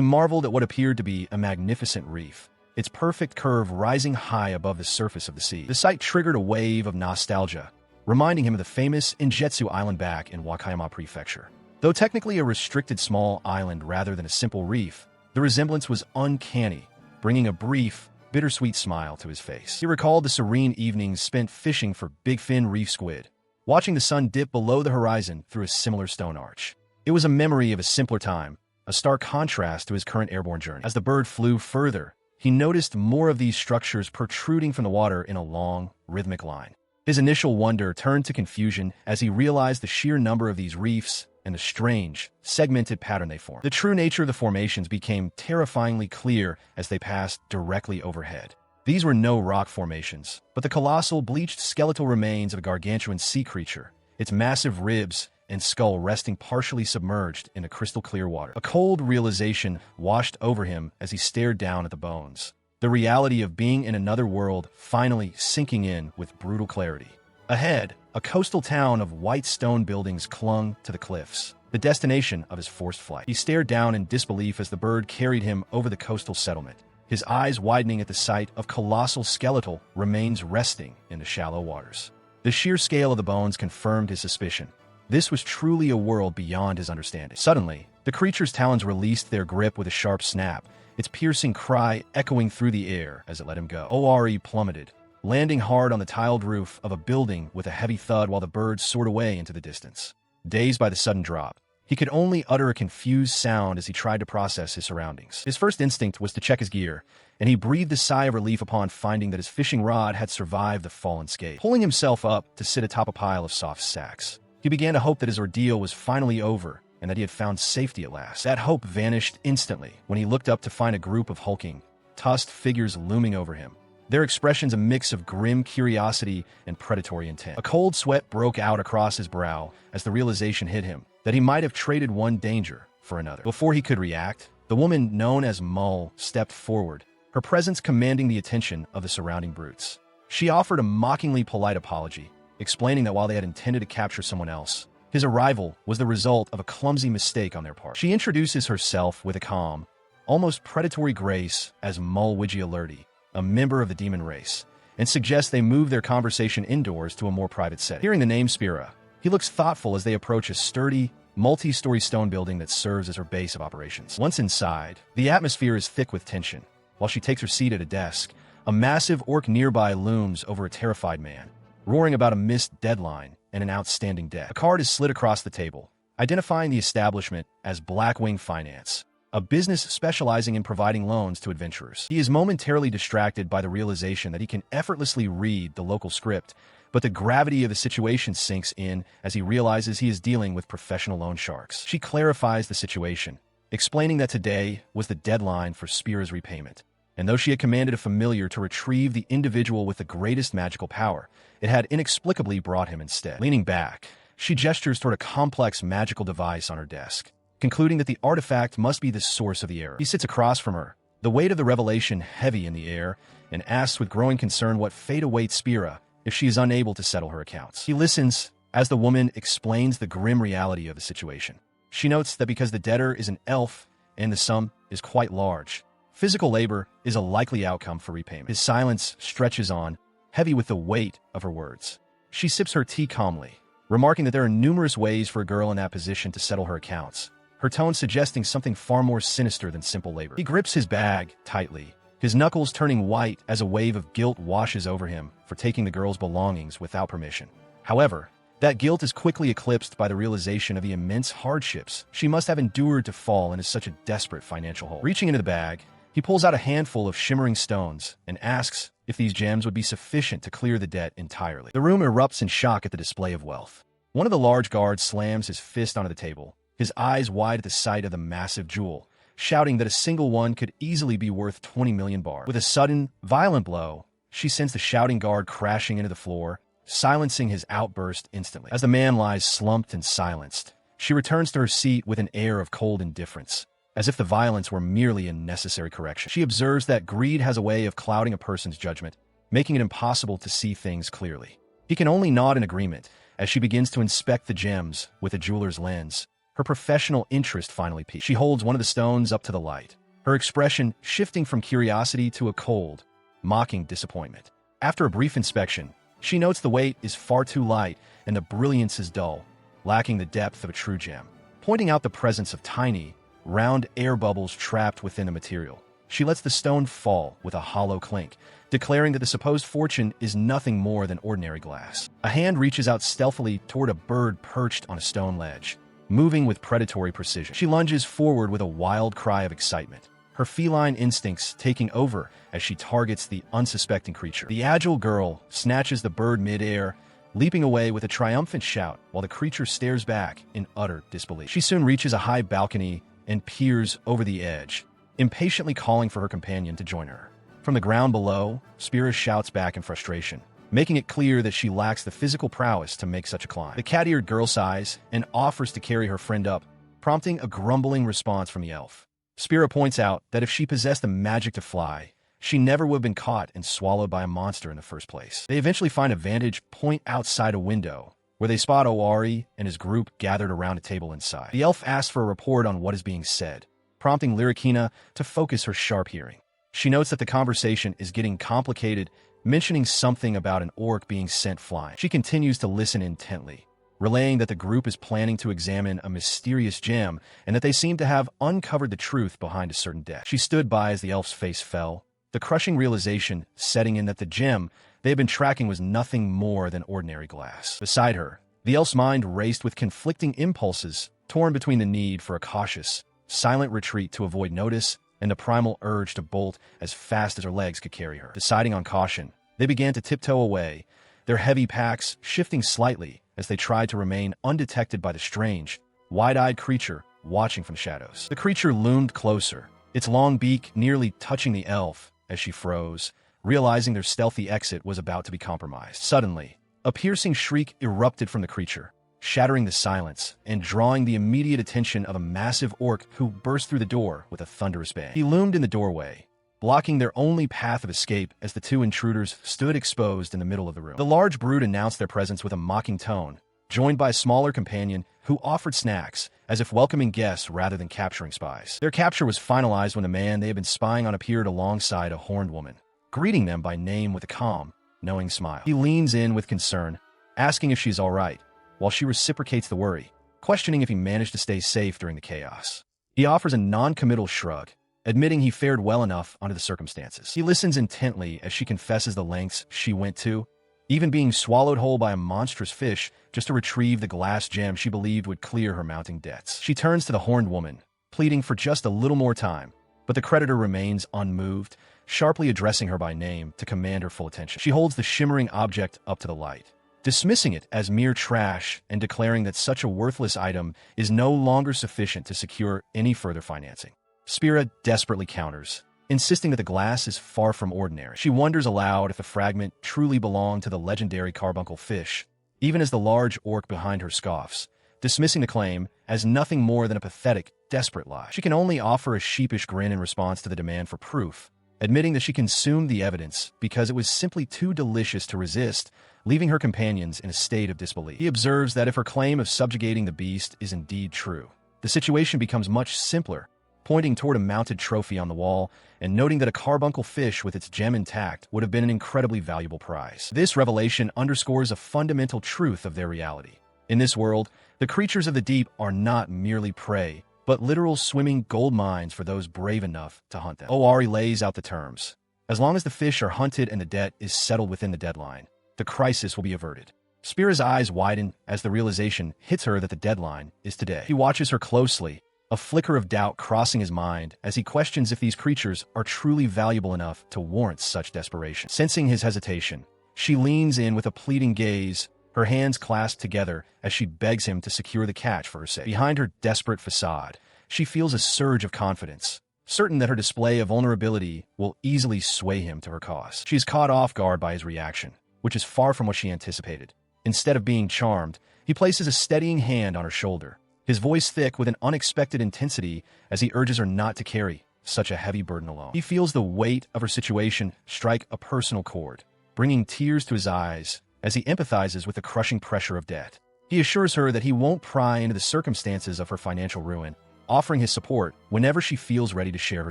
marveled at what appeared to be a magnificent reef, its perfect curve rising high above the surface of the sea. The sight triggered a wave of nostalgia, reminding him of the famous Injetsu Island back in Wakayama Prefecture. Though technically a restricted small island rather than a simple reef, the resemblance was uncanny, bringing a brief, bittersweet smile to his face. He recalled the serene evenings spent fishing for bigfin reef squid, watching the sun dip below the horizon through a similar stone arch. It was a memory of a simpler time, a stark contrast to his current airborne journey. As the bird flew further, he noticed more of these structures protruding from the water in a long, rhythmic line. His initial wonder turned to confusion as he realized the sheer number of these reefs and the strange, segmented pattern they formed. The true nature of the formations became terrifyingly clear as they passed directly overhead. These were no rock formations, but the colossal, bleached skeletal remains of a gargantuan sea creature, its massive ribs and skull resting partially submerged in a crystal-clear water. A cold realization washed over him as he stared down at the bones, the reality of being in another world finally sinking in with brutal clarity. Ahead, a coastal town of white stone buildings clung to the cliffs, the destination of his forced flight. He stared down in disbelief as the bird carried him over the coastal settlement, his eyes widening at the sight of colossal skeletal remains resting in the shallow waters. The sheer scale of the bones confirmed his suspicion. This was truly a world beyond his understanding. Suddenly, the creature's talons released their grip with a sharp snap, its piercing cry echoing through the air as it let him go. Ore plummeted, landing hard on the tiled roof of a building with a heavy thud while the bird soared away into the distance. Dazed by the sudden drop, he could only utter a confused sound as he tried to process his surroundings. His first instinct was to check his gear, and he breathed a sigh of relief upon finding that his fishing rod had survived the fallen scathe. Pulling himself up to sit atop a pile of soft sacks, he began to hope that his ordeal was finally over and that he had found safety at last. That hope vanished instantly when he looked up to find a group of hulking, tusked figures looming over him, their expressions a mix of grim curiosity and predatory intent. A cold sweat broke out across his brow as the realization hit him that he might have traded one danger for another. Before he could react, the woman known as Mull stepped forward, her presence commanding the attention of the surrounding brutes. She offered a mockingly polite apology, explaining that while they had intended to capture someone else, his arrival was the result of a clumsy mistake on their part. She introduces herself with a calm, almost predatory grace as Mull Wigialerti, a member of the demon race, and suggests they move their conversation indoors to a more private setting. Hearing the name Spira, he looks thoughtful as they approach a sturdy, multi-story stone building that serves as her base of operations. Once inside, the atmosphere is thick with tension. While she takes her seat at a desk, a massive orc nearby looms over a terrified man, roaring about a missed deadline and an outstanding debt. A card is slid across the table, identifying the establishment as Blackwing Finance, a business specializing in providing loans to adventurers. He is momentarily distracted by the realization that he can effortlessly read the local script, but the gravity of the situation sinks in as he realizes he is dealing with professional loan sharks. She clarifies the situation, explaining that today was the deadline for Spira's repayment, and though she had commanded a familiar to retrieve the individual with the greatest magical power, it had inexplicably brought him instead. Leaning back, she gestures toward a complex magical device on her desk, concluding that the artifact must be the source of the error. He sits across from her, the weight of the revelation heavy in the air, and asks with growing concern what fate awaits Spira if she is unable to settle her accounts. He listens as the woman explains the grim reality of the situation. She notes that because the debtor is an elf and the sum is quite large, physical labor is a likely outcome for repayment. His silence stretches on, heavy with the weight of her words. She sips her tea calmly, remarking that there are numerous ways for a girl in that position to settle her accounts, her tone suggesting something far more sinister than simple labor. He grips his bag tightly, his knuckles turning white as a wave of guilt washes over him for taking the girl's belongings without permission. However, that guilt is quickly eclipsed by the realization of the immense hardships she must have endured to fall into such a desperate financial hole. Reaching into the bag, he pulls out a handful of shimmering stones and asks if these gems would be sufficient to clear the debt entirely. The room erupts in shock at the display of wealth. One of the large guards slams his fist onto the table, his eyes wide at the sight of the massive jewel, shouting that a single one could easily be worth 20 million bar. With a sudden, violent blow, she sends the shouting guard crashing into the floor, silencing his outburst instantly. As the man lies slumped and silenced, she returns to her seat with an air of cold indifference, as if the violence were merely a necessary correction. She observes that greed has a way of clouding a person's judgment, making it impossible to see things clearly. He can only nod in agreement as she begins to inspect the gems with a jeweler's lens, her professional interest finally peaks. She holds one of the stones up to the light, her expression shifting from curiosity to a cold, mocking disappointment. After a brief inspection, she notes the weight is far too light and the brilliance is dull, lacking the depth of a true gem, pointing out the presence of tiny, round air bubbles trapped within the material. She lets the stone fall with a hollow clink, declaring that the supposed fortune is nothing more than ordinary glass. A hand reaches out stealthily toward a bird perched on a stone ledge, moving with predatory precision. She lunges forward with a wild cry of excitement, her feline instincts taking over as she targets the unsuspecting creature. The agile girl snatches the bird mid-air, leaping away with a triumphant shout while the creature stares back in utter disbelief. She soon reaches a high balcony and peers over the edge, impatiently calling for her companion to join her. From the ground below, Spira shouts back in frustration, making it clear that she lacks the physical prowess to make such a climb. The cat-eared girl sighs and offers to carry her friend up, prompting a grumbling response from the elf. Spira points out that if she possessed the magic to fly, she never would have been caught and swallowed by a monster in the first place. They eventually find a vantage point outside a window, where they spot Owari and his group gathered around a table inside. The elf asks for a report on what is being said, prompting Lyrikina to focus her sharp hearing. She notes that the conversation is getting complicated, mentioning something about an orc being sent flying. She continues to listen intently, relaying that the group is planning to examine a mysterious gem and that they seem to have uncovered the truth behind a certain death. She stood by as the elf's face fell, the crushing realization setting in that the gem they had been tracking was nothing more than ordinary glass. Beside her, the elf's mind raced with conflicting impulses, torn between the need for a cautious, silent retreat to avoid notice and the primal urge to bolt as fast as her legs could carry her. Deciding on caution, they began to tiptoe away, their heavy packs shifting slightly as they tried to remain undetected by the strange, wide-eyed creature watching from the shadows. The creature loomed closer, its long beak nearly touching the elf as she froze, realizing their stealthy exit was about to be compromised. Suddenly, a piercing shriek erupted from the creature, shattering the silence and drawing the immediate attention of a massive orc who burst through the door with a thunderous bang. He loomed in the doorway, blocking their only path of escape as the two intruders stood exposed in the middle of the room. The large brute announced their presence with a mocking tone, joined by a smaller companion who offered snacks, as if welcoming guests rather than capturing spies. Their capture was finalized when the man they had been spying on appeared alongside a horned woman, greeting them by name with a calm, knowing smile. He leans in with concern, asking if she's all right, while she reciprocates the worry, questioning if he managed to stay safe during the chaos. He offers a non-committal shrug, admitting he fared well enough under the circumstances. He listens intently as she confesses the lengths she went to, even being swallowed whole by a monstrous fish just to retrieve the glass gem she believed would clear her mounting debts. She turns to the horned woman, pleading for just a little more time, but the creditor remains unmoved, sharply addressing her by name to command her full attention. She holds the shimmering object up to the light, dismissing it as mere trash and declaring that such a worthless item is no longer sufficient to secure any further financing. Spira desperately counters, insisting that the glass is far from ordinary. She wonders aloud if the fragment truly belonged to the legendary carbuncle fish, even as the large orc behind her scoffs, dismissing the claim as nothing more than a pathetic, desperate lie. She can only offer a sheepish grin in response to the demand for proof, admitting that she consumed the evidence because it was simply too delicious to resist, leaving her companions in a state of disbelief. He observes that if her claim of subjugating the beast is indeed true, the situation becomes much simpler, pointing toward a mounted trophy on the wall and noting that a carbuncle fish with its gem intact would have been an incredibly valuable prize. This revelation underscores a fundamental truth of their reality. In this world, the creatures of the deep are not merely prey, but literal swimming gold mines for those brave enough to hunt them. Owari lays out the terms. As long as the fish are hunted and the debt is settled within the deadline, the crisis will be averted. Spira's eyes widen as the realization hits her that the deadline is today. He watches her closely, a flicker of doubt crossing his mind as he questions if these creatures are truly valuable enough to warrant such desperation. Sensing his hesitation, she leans in with a pleading gaze, her hands clasped together as she begs him to secure the catch for her sake. Behind her desperate facade, she feels a surge of confidence, certain that her display of vulnerability will easily sway him to her cause. She's caught off guard by his reaction, which is far from what she anticipated. Instead of being charmed, he places a steadying hand on her shoulder, his voice thick with an unexpected intensity as he urges her not to carry such a heavy burden alone. He feels the weight of her situation strike a personal chord, bringing tears to his eyes as he empathizes with the crushing pressure of debt. He assures her that he won't pry into the circumstances of her financial ruin, offering his support whenever she feels ready to share her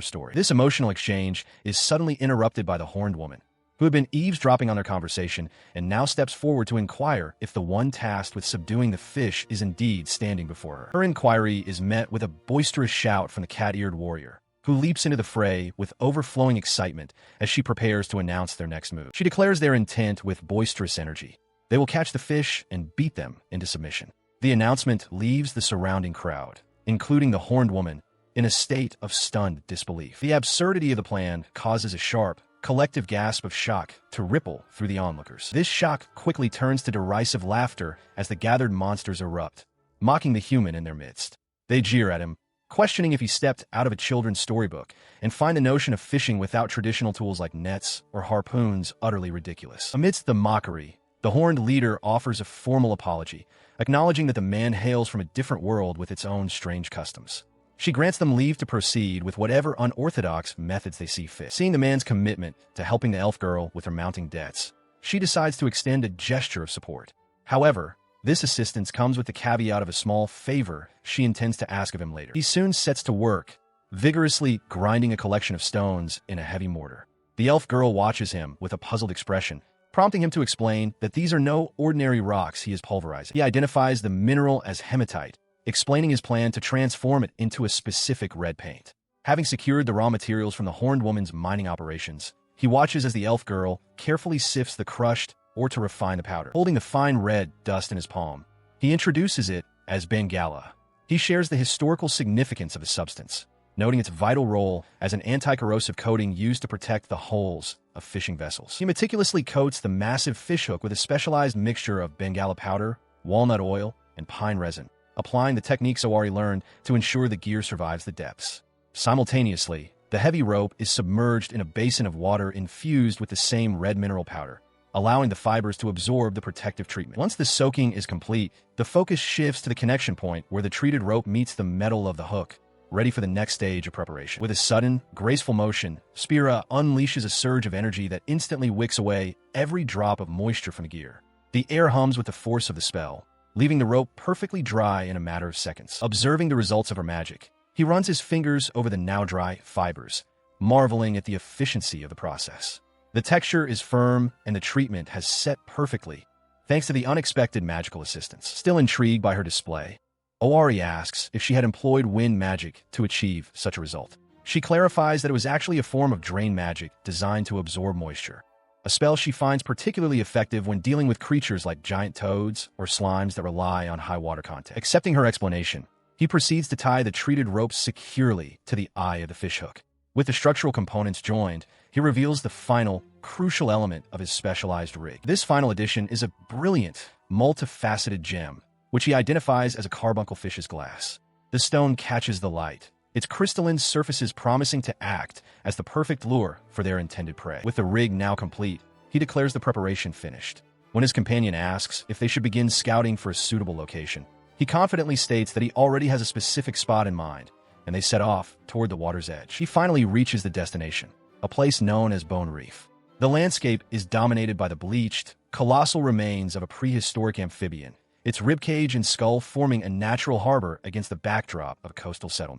story. This emotional exchange is suddenly interrupted by the horned woman, who had been eavesdropping on their conversation and now steps forward to inquire if the one tasked with subduing the fish is indeed standing before her. Her inquiry is met with a boisterous shout from the cat-eared warrior, who leaps into the fray with overflowing excitement as she prepares to announce their next move. She declares their intent with boisterous energy. They will catch the fish and beat them into submission. The announcement leaves the surrounding crowd, including the horned woman, in a state of stunned disbelief. The absurdity of the plan causes a sharp, collective gasp of shock to ripple through the onlookers. This shock quickly turns to derisive laughter as the gathered monsters erupt, mocking the human in their midst. They jeer at him, questioning if he stepped out of a children's storybook, and find the notion of fishing without traditional tools like nets or harpoons utterly ridiculous. Amidst the mockery, the horned leader offers a formal apology, acknowledging that the man hails from a different world with its own strange customs. She grants them leave to proceed with whatever unorthodox methods they see fit. Seeing the man's commitment to helping the elf girl with her mounting debts, she decides to extend a gesture of support. However, this assistance comes with the caveat of a small favor she intends to ask of him later. He soon sets to work, vigorously grinding a collection of stones in a heavy mortar. The elf girl watches him with a puzzled expression, prompting him to explain that these are no ordinary rocks he is pulverizing. He identifies the mineral as hematite, explaining his plan to transform it into a specific red paint. Having secured the raw materials from the horned woman's mining operations, he watches as the elf girl carefully sifts the crushed or to refine the powder. Holding the fine red dust in his palm, he introduces it as Bengala. He shares the historical significance of the substance, noting its vital role as an anti-corrosive coating used to protect the hulls of fishing vessels. He meticulously coats the massive fishhook with a specialized mixture of Bengala powder, walnut oil, and pine resin, applying the techniques Owari learned to ensure the gear survives the depths. Simultaneously, the heavy rope is submerged in a basin of water infused with the same red mineral powder, allowing the fibers to absorb the protective treatment. Once the soaking is complete, the focus shifts to the connection point where the treated rope meets the metal of the hook, ready for the next stage of preparation. With a sudden, graceful motion, Spira unleashes a surge of energy that instantly wicks away every drop of moisture from the gear. The air hums with the force of the spell, leaving the rope perfectly dry in a matter of seconds. Observing the results of her magic, he runs his fingers over the now dry fibers, marveling at the efficiency of the process. The texture is firm and the treatment has set perfectly, thanks to the unexpected magical assistance. Still intrigued by her display, Owari asks if she had employed wind magic to achieve such a result. She clarifies that it was actually a form of drain magic designed to absorb moisture, a spell she finds particularly effective when dealing with creatures like giant toads or slimes that rely on high water content. Accepting her explanation, he proceeds to tie the treated rope securely to the eye of the fishhook. With the structural components joined, he reveals the final, crucial element of his specialized rig. This final addition is a brilliant, multifaceted gem, which he identifies as a carbuncle fish's glass. The stone catches the light, its crystalline surfaces promising to act as the perfect lure for their intended prey. With the rig now complete, he declares the preparation finished. When his companion asks if they should begin scouting for a suitable location, he confidently states that he already has a specific spot in mind, and they set off toward the water's edge. He finally reaches the destination, a place known as Bone Reef. The landscape is dominated by the bleached, colossal remains of a prehistoric amphibian, its ribcage and skull forming a natural harbor against the backdrop of a coastal settlement.